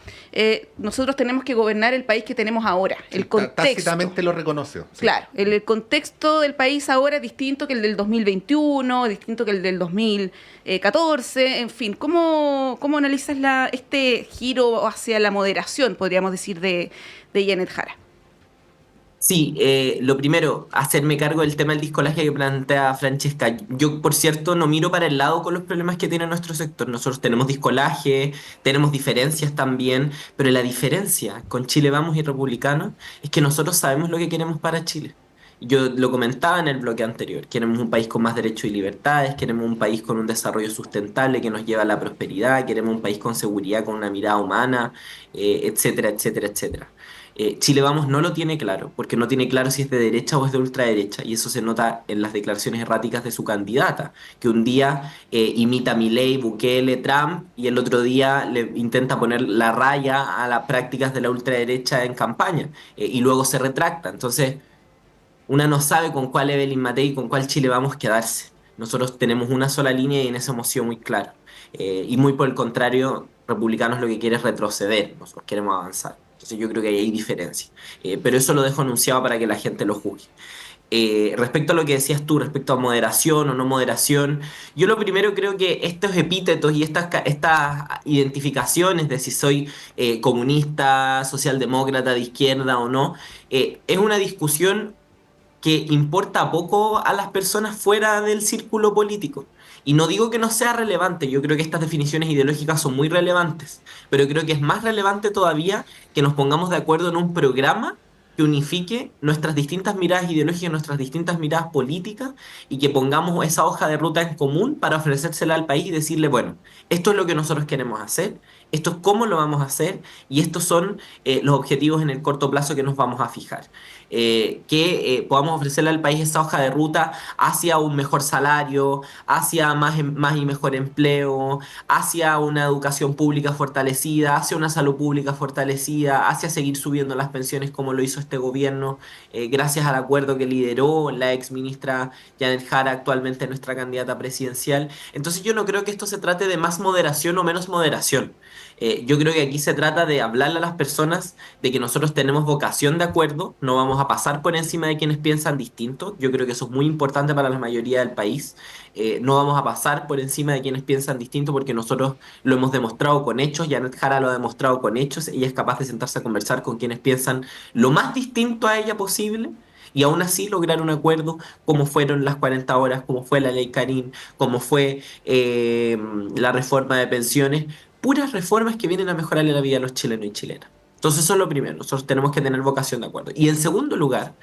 nosotros tenemos que gobernar el país que tenemos ahora, sí, el contexto. Tácitamente lo reconoció. Sí. Claro, el contexto del país ahora es distinto que el del 2021, distinto que el del 2014, en fin. ¿Cómo analizas este giro hacia la moderación, podríamos decir, de Janet Jara? Sí, lo primero, hacerme cargo del tema del discolaje que plantea Francesca. Yo, por cierto, no miro para el lado con los problemas que tiene nuestro sector. Nosotros tenemos discolaje, tenemos diferencias también, pero la diferencia con Chile Vamos y Republicanos es que nosotros sabemos lo que queremos para Chile. Yo lo comentaba en el bloque anterior, queremos un país con más derechos y libertades, queremos un país con un desarrollo sustentable que nos lleva a la prosperidad, queremos un país con seguridad, con una mirada humana, etcétera, etcétera, etcétera. Chile Vamos no lo tiene claro, porque no tiene claro si es de derecha o es de ultraderecha, y eso se nota en las declaraciones erráticas de su candidata, que un día imita a Milei, Bukele, Trump, y el otro día le intenta poner la raya a las prácticas de la ultraderecha en campaña, y luego se retracta. Entonces, una no sabe con cuál Evelyn Matei y con cuál Chile Vamos quedarse. Nosotros tenemos una sola línea y en eso hemos sido muy claros. Y muy por el contrario, Republicanos lo que quiere es retroceder, nosotros queremos avanzar. Entonces yo creo que ahí hay diferencia. Pero eso lo dejo anunciado para que la gente lo juzgue. Respecto a lo que decías tú, respecto a moderación o no moderación, yo lo primero creo que estos epítetos y estas identificaciones de si soy comunista, socialdemócrata, de izquierda o no, es una discusión que importa poco a las personas fuera del círculo político. Y no digo que no sea relevante, yo creo que estas definiciones ideológicas son muy relevantes, pero creo que es más relevante todavía que nos pongamos de acuerdo en un programa que unifique nuestras distintas miradas ideológicas, nuestras distintas miradas políticas, y que pongamos esa hoja de ruta en común para ofrecérsela al país y decirle, bueno, esto es lo que nosotros queremos hacer, esto es cómo lo vamos a hacer y estos son los objetivos en el corto plazo que nos vamos a fijar. Que podamos ofrecerle al país esa hoja de ruta hacia un mejor salario, hacia más y mejor empleo, hacia una educación pública fortalecida, hacia una salud pública fortalecida, hacia seguir subiendo las pensiones como lo hizo este gobierno, gracias al acuerdo que lideró la ex ministra Janet Jara, actualmente nuestra candidata presidencial. Entonces yo no creo que esto se trate de más moderación o menos moderación. Yo creo que aquí se trata de hablarle a las personas de que nosotros tenemos vocación de acuerdo, no vamos a pasar por encima de quienes piensan distinto. Yo creo que eso es muy importante para la mayoría del país. No vamos a pasar por encima de quienes piensan distinto porque nosotros lo hemos demostrado con hechos, Janet Jara lo ha demostrado con hechos, ella es capaz de sentarse a conversar con quienes piensan lo más distinto a ella posible y aún así lograr un acuerdo como fueron las 40 horas, como fue la ley Karim, como fue la reforma de pensiones, puras reformas que vienen a mejorarle la vida a los chilenos y chilenas. Entonces eso es lo primero, nosotros tenemos que tener vocación de acuerdo. Y en segundo lugar,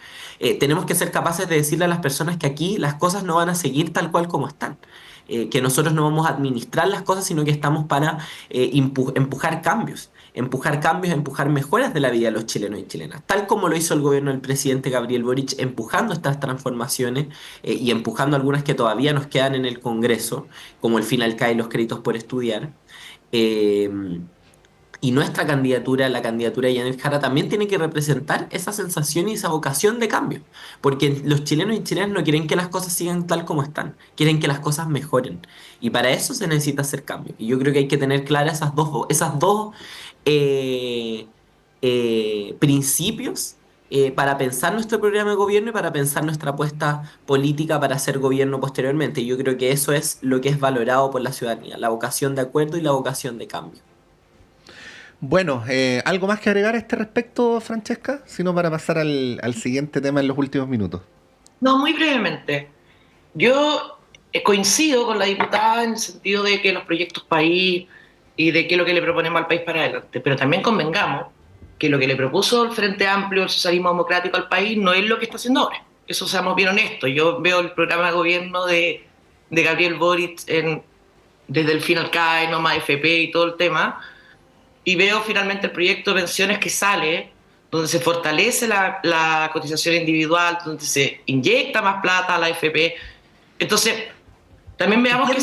tenemos que ser capaces de decirle a las personas que aquí las cosas no van a seguir tal cual como están. Que nosotros no vamos a administrar las cosas, sino que estamos para empujar cambios, empujar mejoras de la vida de los chilenos y chilenas, tal como lo hizo el gobierno del presidente Gabriel Boric, empujando estas transformaciones y empujando algunas que todavía nos quedan en el Congreso, como el final CAE y los créditos por estudiar. Y nuestra candidatura, la candidatura de Janet Jara, también tiene que representar esa sensación y esa vocación de cambio. Porque los chilenos y chilenas no quieren que las cosas sigan tal como están, quieren que las cosas mejoren. Y para eso se necesita hacer cambio. Y yo creo que hay que tener claras esas dos principios para pensar nuestro programa de gobierno y para pensar nuestra apuesta política para hacer gobierno posteriormente. Y yo creo que eso es lo que es valorado por la ciudadanía, la vocación de acuerdo y la vocación de cambio. Bueno, ¿algo más que agregar a este respecto, Francesca? Sino para pasar al siguiente tema en los últimos minutos. No, muy brevemente. Yo coincido con la diputada en el sentido de que los proyectos país y de qué es lo que le proponemos al país para adelante, pero también convengamos que lo que le propuso el Frente Amplio, el socialismo democrático al país, no es lo que está haciendo ahora. Eso seamos bien honestos. Yo veo el programa de gobierno de Gabriel Boric desde el final CAE, no más FP y todo el tema, y veo finalmente el proyecto de pensiones que sale, donde se fortalece la cotización individual, donde se inyecta más plata a la AFP. Entonces, también veamos que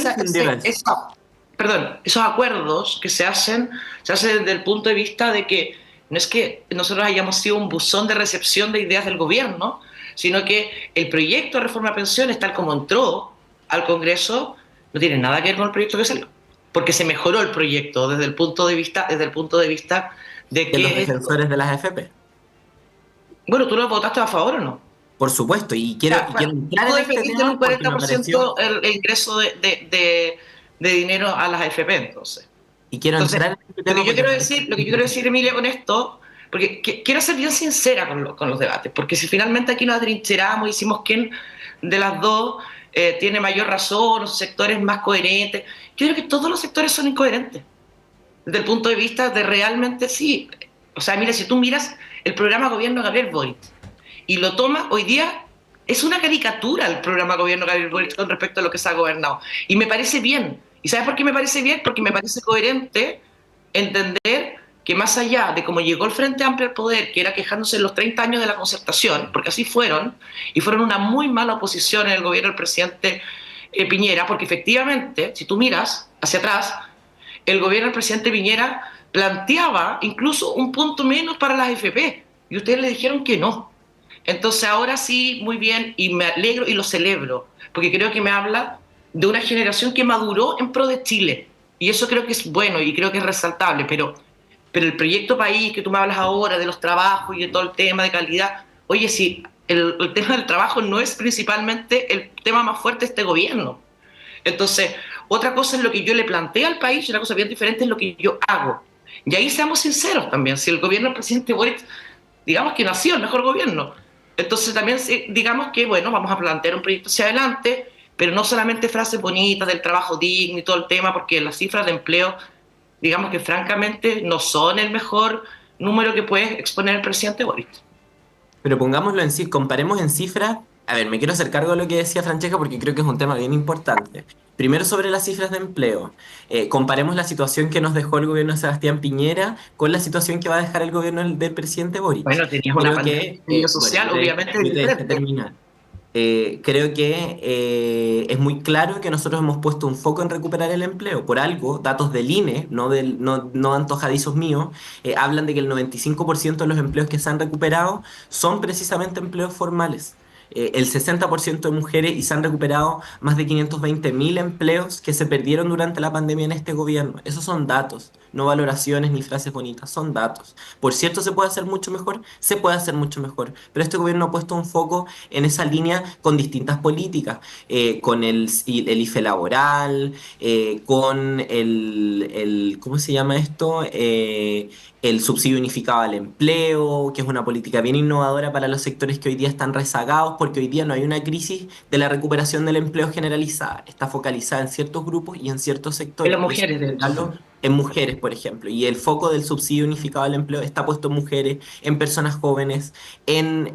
esos acuerdos que se hacen desde el punto de vista de que no es que nosotros hayamos sido un buzón de recepción de ideas del gobierno, sino que el proyecto de reforma de pensiones, tal como entró al Congreso, no tiene nada que ver con el proyecto que salió. Porque se mejoró el proyecto desde el punto de vista de que los defensores de las AFP. Bueno, ¿tú lo votaste a favor o no? Por supuesto, y quiero entrar tú en este defendiste tema un porque 40% el ingreso de dinero a las AFP, entonces. Y quiero entrar en este tema. Lo que yo quiero decir, Emilia, con esto, porque quiero ser bien sincera con los debates, porque si finalmente aquí nos atrincheramos y decimos quién de las dos tiene mayor razón, los sectores más coherentes. Yo creo que todos los sectores son incoherentes. Desde el punto de vista de realmente sí. O sea, mira, si tú miras el programa de gobierno de Gabriel Boric y lo tomas hoy día, es una caricatura el programa de gobierno de Gabriel Boric con respecto a lo que se ha gobernado. Y me parece bien. ¿Y sabes por qué me parece bien? Porque me parece coherente entender que más allá de cómo llegó el Frente Amplio al poder, que era quejándose en los 30 años de la concertación, porque así fueron, y fueron una muy mala oposición en el gobierno del presidente Piñera, porque efectivamente, si tú miras hacia atrás, el gobierno del presidente Piñera planteaba incluso un punto menos para las AFP, y ustedes le dijeron que no. Entonces ahora sí, muy bien, y me alegro y lo celebro, porque creo que me habla de una generación que maduró en pro de Chile, y eso creo que es bueno y creo que es resaltable, pero el proyecto país que tú me hablas ahora, de los trabajos y de todo el tema de calidad, oye, si el tema del trabajo no es principalmente el tema más fuerte de este gobierno. Entonces, otra cosa es lo que yo le planteo al país y una cosa bien diferente es lo que yo hago. Y ahí seamos sinceros también, si el gobierno del presidente Boric, digamos que no ha sido el mejor gobierno, entonces también digamos que, bueno, vamos a plantear un proyecto hacia adelante, pero no solamente frases bonitas del trabajo digno y todo el tema, porque las cifras de empleo, digamos que francamente no son el mejor número que puede exponer el presidente Boric. Pero pongámoslo comparemos en cifras A ver, me quiero hacer cargo de lo que decía Francesca porque creo que es un tema bien importante. Primero sobre las cifras de empleo. Comparemos la situación que nos dejó el gobierno de Sebastián Piñera con la situación que va a dejar el gobierno del presidente Boric. Bueno, tenías una Creo pandemia que, social, bueno, obviamente yo te dejé diferente. terminar. Creo que es muy claro que nosotros hemos puesto un foco en recuperar el empleo. Por algo, datos del INE, no antojadizos míos, hablan de que el 95% de los empleos que se han recuperado son precisamente empleos formales. El 60% de mujeres y se han recuperado más de 520.000 empleos que se perdieron durante la pandemia en este gobierno. Esos son datos, no valoraciones ni frases bonitas, son datos. Por cierto, ¿se puede hacer mucho mejor? Se puede hacer mucho mejor, pero este gobierno ha puesto un foco en esa línea con distintas políticas, con el IFE laboral, con ¿cómo se llama esto? El subsidio unificado al empleo, que es una política bien innovadora para los sectores que hoy día están rezagados, porque hoy día no hay una crisis de la recuperación del empleo generalizada, está focalizada en ciertos grupos y en ciertos En sectores. las mujeres, de hecho. En mujeres, por ejemplo, y el foco del subsidio unificado al empleo está puesto en mujeres, en personas jóvenes, en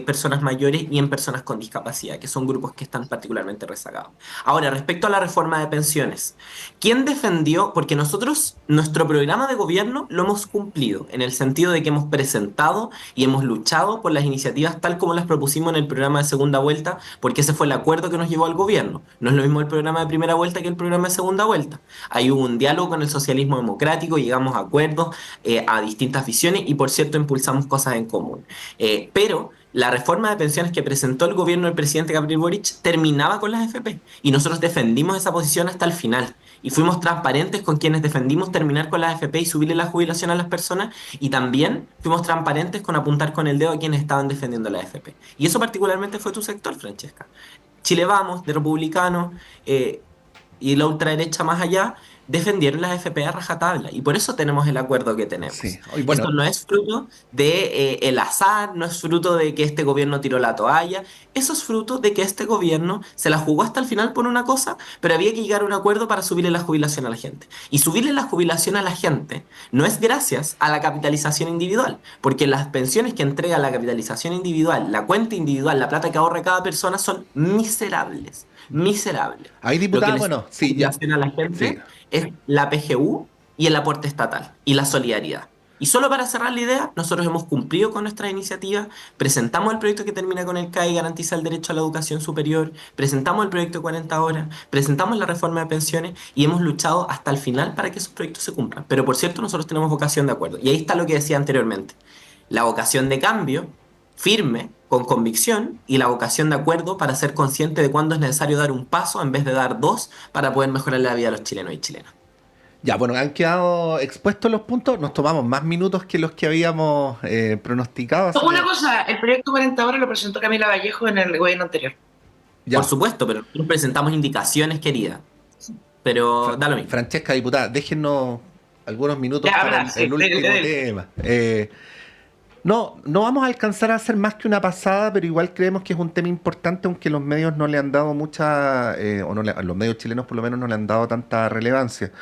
personas mayores y en personas con discapacidad, que son grupos que están particularmente rezagados. Ahora, respecto a la reforma de pensiones, ¿quién defendió? Porque nosotros, nuestro programa de gobierno lo hemos cumplido, en el sentido de que hemos presentado y hemos luchado por las iniciativas tal como las propusimos en el programa de segunda vuelta, porque ese fue el acuerdo que nos llevó al gobierno. No es lo mismo el programa de primera vuelta que el programa de segunda vuelta. Ahí hubo un diálogo con el socialismo democrático, llegamos a acuerdos, a distintas visiones y, por cierto, impulsamos cosas en común. Pero la reforma de pensiones que presentó el gobierno del presidente Gabriel Boric terminaba con las AFP y nosotros defendimos esa posición hasta el final y fuimos transparentes con quienes defendimos terminar con las AFP y subirle la jubilación a las personas, y también fuimos transparentes con apuntar con el dedo a quienes estaban defendiendo la AFP. Y eso particularmente fue tu sector, Francesca. Chile Vamos, de republicanos, y la ultraderecha más allá, defendieron las FP a rajatabla, y por eso tenemos el acuerdo que tenemos. Sí. Y bueno, Esto no es fruto de el azar, no es fruto de que este gobierno tiró la toalla, eso es fruto de que este gobierno se la jugó hasta el final por una cosa, pero había que llegar a un acuerdo para subirle la jubilación a la gente. Y subirle la jubilación a la gente no es gracias a la capitalización individual, porque las pensiones que entrega la capitalización individual, la cuenta individual, la plata que ahorra cada persona son miserables. Miserable. ahí, diputada, bueno, sí, ya. A la gente Sí. es la PGU y el aporte estatal y la solidaridad. Y solo para cerrar la idea, nosotros hemos cumplido con nuestra iniciativa, presentamos el proyecto que termina con el CAE y garantiza el derecho a la educación superior, presentamos el proyecto de 40 horas, presentamos la reforma de pensiones y hemos luchado hasta el final para que esos proyectos se cumplan. Pero por cierto, nosotros tenemos vocación de acuerdo. Y ahí está lo que decía anteriormente. La vocación de cambio, firme, con convicción, y la vocación de acuerdo para ser consciente de cuándo es necesario dar un paso en vez de dar dos para poder mejorar la vida de los chilenos y chilenas. Ya, bueno, han quedado expuestos los puntos. Nos tomamos más minutos que los que habíamos pronosticado. Así Una que, cosa, el proyecto 40 horas lo presentó Camila Vallejo en el gobierno anterior. ya. Por supuesto, pero nosotros presentamos indicaciones, querida. Pero da lo mismo. Francesca, diputada, déjennos algunos minutos Ya, para habla, sí, el último dele. tema. No vamos a alcanzar a hacer más que una pasada, pero igual creemos que es un tema importante, aunque los medios no le han dado mucha, los medios chilenos por lo menos no le han dado tanta relevancia.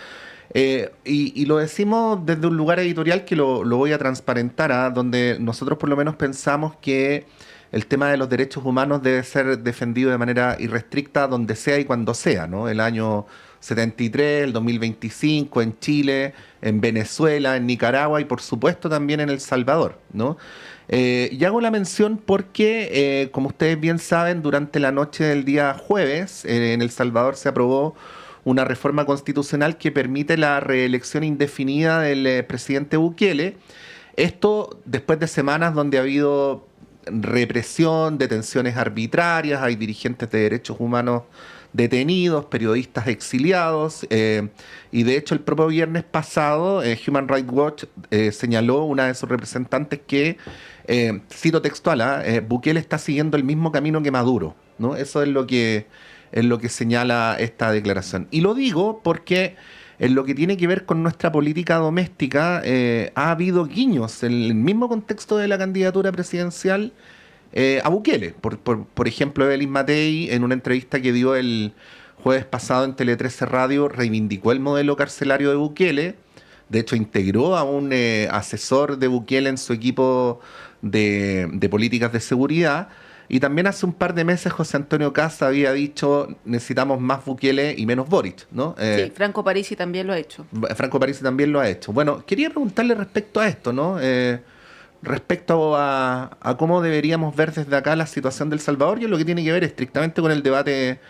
Y lo decimos desde un lugar editorial que lo voy a transparentar, donde nosotros por lo menos pensamos que el tema de los derechos humanos debe ser defendido de manera irrestricta donde sea y cuando sea, ¿no? El año 73, el 2025, en Chile, en Venezuela, en Nicaragua y por supuesto también en El Salvador, ¿no? Y hago la mención porque, como ustedes bien saben, durante la noche del día jueves, en El Salvador se aprobó una reforma constitucional que permite la reelección indefinida del presidente Bukele. Esto después de semanas donde ha habido represión, detenciones arbitrarias, hay dirigentes de derechos humanos detenidos, periodistas exiliados, y de hecho el propio viernes pasado Human Rights Watch señaló, una de sus representantes, que, cito textual, Bukele está siguiendo el mismo camino que Maduro, ¿no? Eso es lo que señala esta declaración. Y lo digo porque en lo que tiene que ver con nuestra política doméstica, ha habido guiños en el mismo contexto de la candidatura presidencial a Bukele. Por ejemplo, Evelyn Matei, en una entrevista que dio el jueves pasado en Tele 13 Radio, reivindicó el modelo carcelario de Bukele. De hecho, integró a un asesor de Bukele en su equipo de políticas de seguridad. Y también hace un par de meses José Antonio Kast había dicho necesitamos más Bukele y menos Boric, ¿no? Sí, Franco Parisi también lo ha hecho. Franco Parisi también lo ha hecho. Bueno, quería preguntarle respecto a esto, ¿no? Respecto a cómo deberíamos ver desde acá la situación del Salvador y en lo que tiene que ver estrictamente con el debate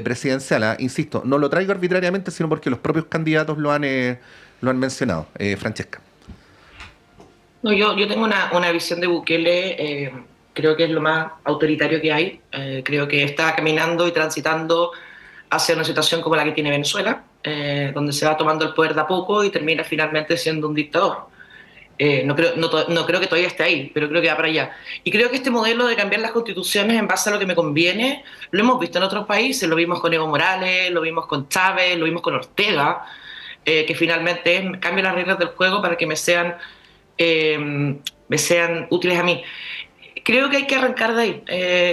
presidencial. Insisto, no lo traigo arbitrariamente, sino porque los propios candidatos lo han mencionado. Francesca. No, yo tengo una visión de Bukele, creo que es lo más autoritario que hay. Creo que está caminando y transitando hacia una situación como la que tiene Venezuela, donde se va tomando el poder de a poco y termina finalmente siendo un dictador. No creo que todavía esté ahí, pero creo que va para allá. Y creo que este modelo de cambiar las constituciones en base a lo que me conviene, lo hemos visto en otros países, lo vimos con Evo Morales, lo vimos con Chávez, lo vimos con Ortega, que finalmente cambio las reglas del juego para que me sean útiles a mí. Creo que hay que arrancar de ahí,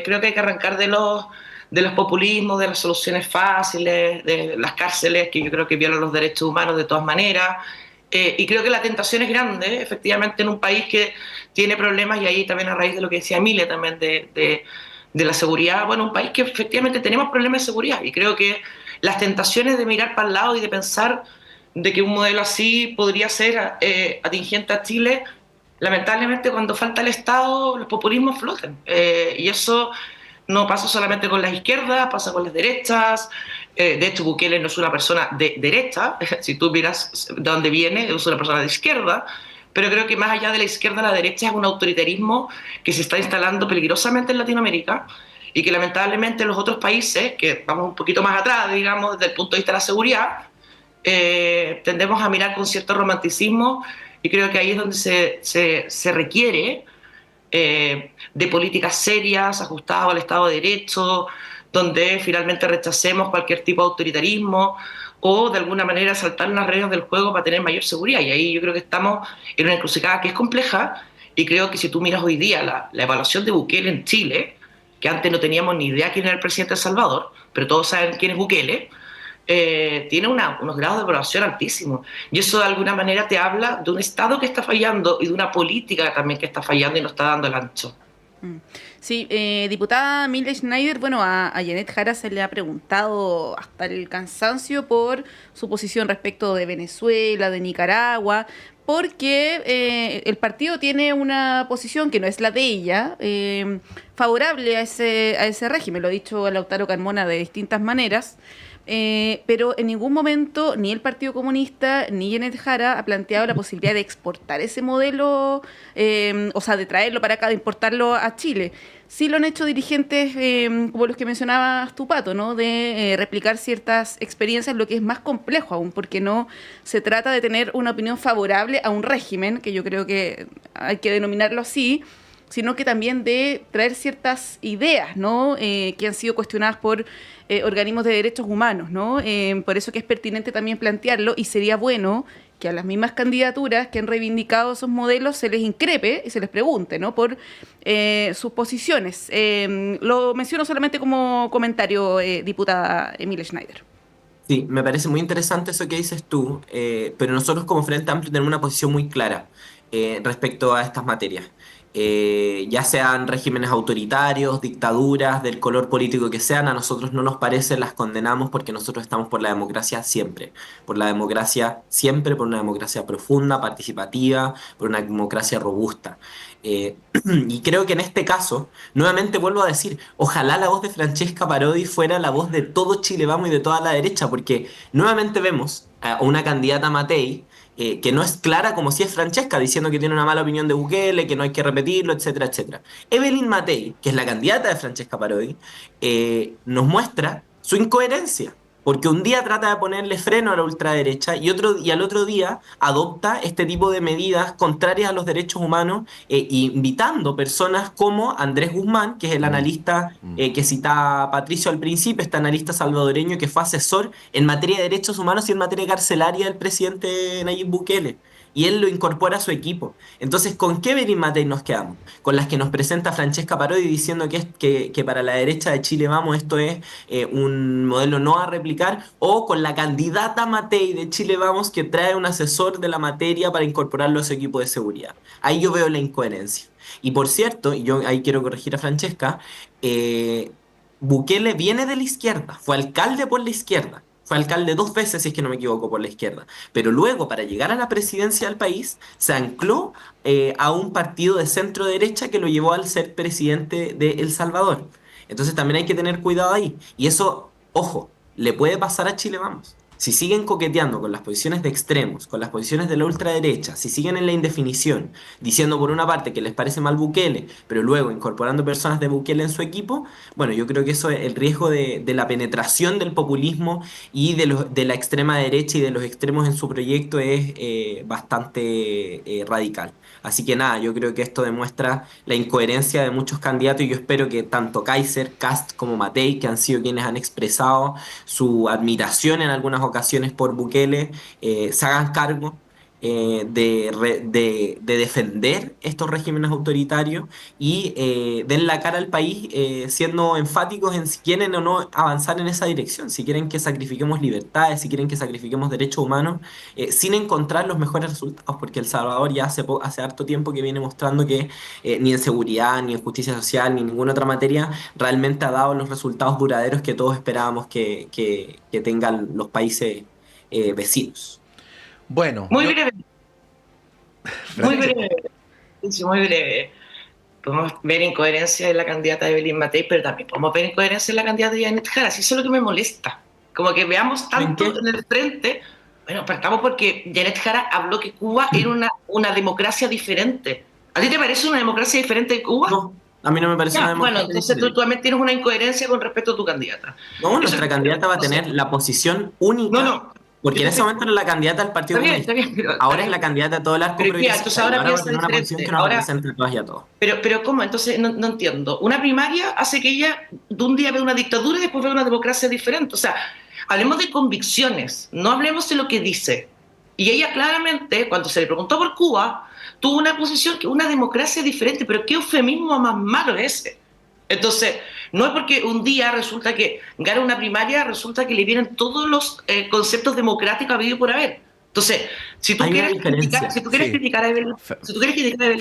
creo que hay que arrancar de los populismos, de las soluciones fáciles, de las cárceles que yo creo que violan los derechos humanos de todas maneras. Y creo que la tentación es grande, efectivamente, en un país que tiene problemas, y ahí también a raíz de lo que decía Emilia también de la seguridad, bueno, un país que efectivamente tenemos problemas de seguridad, y creo que las tentaciones de mirar para el lado y de pensar de que un modelo así podría ser atingente a Chile, lamentablemente cuando falta el Estado, los populismos flotan, y eso no pasa solamente con las izquierdas, pasa con las derechas. De hecho, Bukele no es una persona de derecha, si tú miras de dónde viene, es una persona de izquierda, pero creo que más allá de la izquierda, la derecha es un autoritarismo que se está instalando peligrosamente en Latinoamérica y que lamentablemente en los otros países, que vamos un poquito más atrás, digamos, desde el punto de vista de la seguridad, tendemos a mirar con cierto romanticismo, y creo que ahí es donde se requiere de políticas serias, ajustadas al Estado de Derecho, donde finalmente rechacemos cualquier tipo de autoritarismo o de alguna manera saltar las reglas del juego para tener mayor seguridad. Y ahí yo creo que estamos en una encrucijada que es compleja, y creo que si tú miras hoy día la evaluación de Bukele en Chile, que antes no teníamos ni idea quién era el presidente de El Salvador, pero todos saben quién es Bukele, tiene unos grados de evaluación altísimos. Y eso de alguna manera te habla de un Estado que está fallando y de una política también que está fallando y no está dando el ancho. Sí, diputada Emilia Schneider, bueno, a Janet Jara se le ha preguntado hasta el cansancio por su posición respecto de Venezuela, de Nicaragua, porque el partido tiene una posición que no es la de ella, favorable a ese régimen, lo ha dicho Lautaro Carmona de distintas maneras. Pero en ningún momento ni el Partido Comunista ni Janet Jara ha planteado la posibilidad de exportar ese modelo, o sea, de traerlo para acá, de importarlo a Chile. Sí lo han hecho dirigentes como los que mencionabas tú, Pato, ¿no? De replicar ciertas experiencias, lo que es más complejo aún, porque no se trata de tener una opinión favorable a un régimen, que yo creo que hay que denominarlo así, sino que también de traer ciertas ideas, ¿no? Que han sido cuestionadas por organismos de derechos humanos, ¿no? Por eso que es pertinente también plantearlo, y sería bueno que a las mismas candidaturas que han reivindicado esos modelos se les increpe y se les pregunte, ¿no? Por sus posiciones. Lo menciono solamente como comentario, diputada Emilia Schneider. Sí, me parece muy interesante eso que dices tú, pero nosotros como Frente Amplio tenemos una posición muy clara respecto a estas materias. Ya sean regímenes autoritarios, dictaduras, del color político que sean, a nosotros no nos parece, las condenamos, porque nosotros estamos por la democracia siempre, por la democracia siempre, por una democracia profunda, participativa, por una democracia robusta. Y creo que en este caso, nuevamente vuelvo a decir, ojalá la voz de Francesca Parodi fuera la voz de todo Chile Vamos y de toda la derecha, porque nuevamente vemos a una candidata Matei, que no es clara como si es Francesca, diciendo que tiene una mala opinión de Bukele, que no hay que repetirlo, etcétera, etcétera. Evelyn Matei, que es la candidata de Francesca Parodi, nos muestra su incoherencia, porque un día trata de ponerle freno a la ultraderecha y al otro día adopta este tipo de medidas contrarias a los derechos humanos, invitando personas como Andrés Guzmán, que es el analista que citaba Patricio al principio, este analista salvadoreño que fue asesor en materia de derechos humanos y en materia carcelaria del presidente Nayib Bukele. Y él lo incorpora a su equipo. Entonces, ¿con qué Evelyn Matei nos quedamos? Con las que nos presenta Francesca Parodi diciendo que para la derecha de Chile Vamos esto es un modelo no a replicar, o con la candidata Matei de Chile Vamos que trae un asesor de la materia para incorporarlo a su equipo de seguridad. Ahí yo veo la incoherencia. Y por cierto, y yo ahí quiero corregir a Francesca, Bukele viene de la izquierda, fue alcalde por la izquierda. Fue alcalde 2 veces, si es que no me equivoco, por la izquierda. Pero luego, para llegar a la presidencia del país, se ancló a un partido de centro derecha que lo llevó al ser presidente de El Salvador. Entonces también hay que tener cuidado ahí. Y eso, ojo, le puede pasar a Chile Vamos. Si siguen coqueteando con las posiciones de extremos, con las posiciones de la ultraderecha, si siguen en la indefinición, diciendo por una parte que les parece mal Bukele, pero luego incorporando personas de Bukele en su equipo, bueno, yo creo que eso es el riesgo de la penetración del populismo y de la extrema derecha y de los extremos en su proyecto es bastante radical. Así que nada, yo creo que esto demuestra la incoherencia de muchos candidatos y yo espero que tanto Kaiser, Kast como Matei, que han sido quienes han expresado su admiración en algunas ocasiones por Bukele, se hagan cargo de defender estos regímenes autoritarios y den la cara al país siendo enfáticos en si quieren o no avanzar en esa dirección, si quieren que sacrifiquemos libertades, si quieren que sacrifiquemos derechos humanos, sin encontrar los mejores resultados, porque El Salvador ya hace harto tiempo que viene mostrando que ni en seguridad, ni en justicia social, ni en ninguna otra materia realmente ha dado los resultados duraderos que todos esperábamos que tengan los países vecinos. Bueno, Muy breve. Muy breve. Sí, muy breve. Podemos ver incoherencia en la candidata Evelyn Matei, pero también podemos ver incoherencia en la candidata Janet Jara. Eso es lo que me molesta. Como que veamos tanto en el frente. Bueno, partamos porque Janet Jara habló que Cuba era una democracia diferente. ¿A ti te parece una democracia diferente de Cuba? No, a mí no me parece una democracia bueno, entonces tú también tienes una incoherencia con respecto a tu candidata. No, nuestra candidata va a tener la posición única. No. Porque en ese momento era la candidata del Partido Comunista. Ahora es la candidata de todo el arco progresista. Entonces ahora piensa una posición que nos representa a todas y a todos. Pero ¿cómo? Entonces no entiendo. Una primaria hace que ella de un día ve una dictadura y después ve una democracia diferente. O sea, hablemos de convicciones, no hablemos de lo que dice. Y ella claramente, cuando se le preguntó por Cuba, tuvo una posición que una democracia diferente. Pero ¿qué eufemismo más malo es ese? Entonces, no es porque un día resulta que gana una primaria, resulta que le vienen todos los conceptos democráticos habido y por haber. Entonces, si tú quieres criticar a Evelyn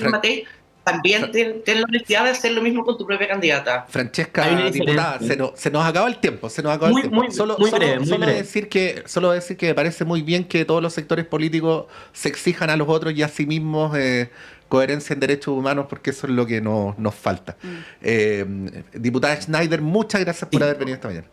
Matei, también ten la honestidad de hacer lo mismo con tu propia candidata. Francesca, diputada, se nos acaba el tiempo. Solo decir que me parece muy bien que todos los sectores políticos se exijan a los otros y a sí mismos coherencia en derechos humanos, porque eso es lo que nos falta. Diputada Schneider, muchas gracias por haber venido esta mañana.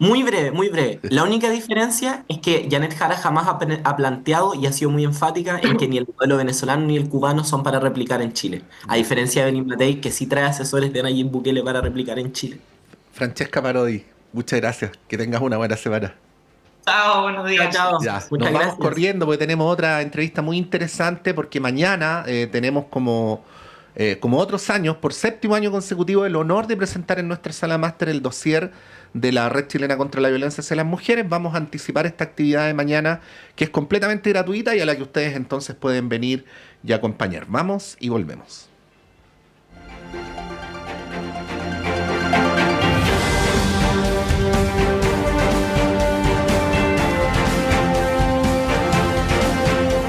Muy breve, muy breve. La única diferencia es que Janet Jara jamás ha planteado y ha sido muy enfática en que ni el modelo venezolano ni el cubano son para replicar en Chile. A diferencia de Evelyn Matei, que sí trae asesores de Nayib Bukele para replicar en Chile. Francesca Parodi, muchas gracias. Que tengas una buena semana. Chao, buenos días. Chao. Ya, nos vamos corriendo porque tenemos otra entrevista muy interesante, porque mañana tenemos como otros años, por 7º año consecutivo, el honor de presentar en nuestra sala máster el dossier de la Red Chilena contra la Violencia hacia las Mujeres. Vamos a anticipar esta actividad de mañana, que es completamente gratuita y a la que ustedes entonces pueden venir y acompañar. Vamos y volvemos.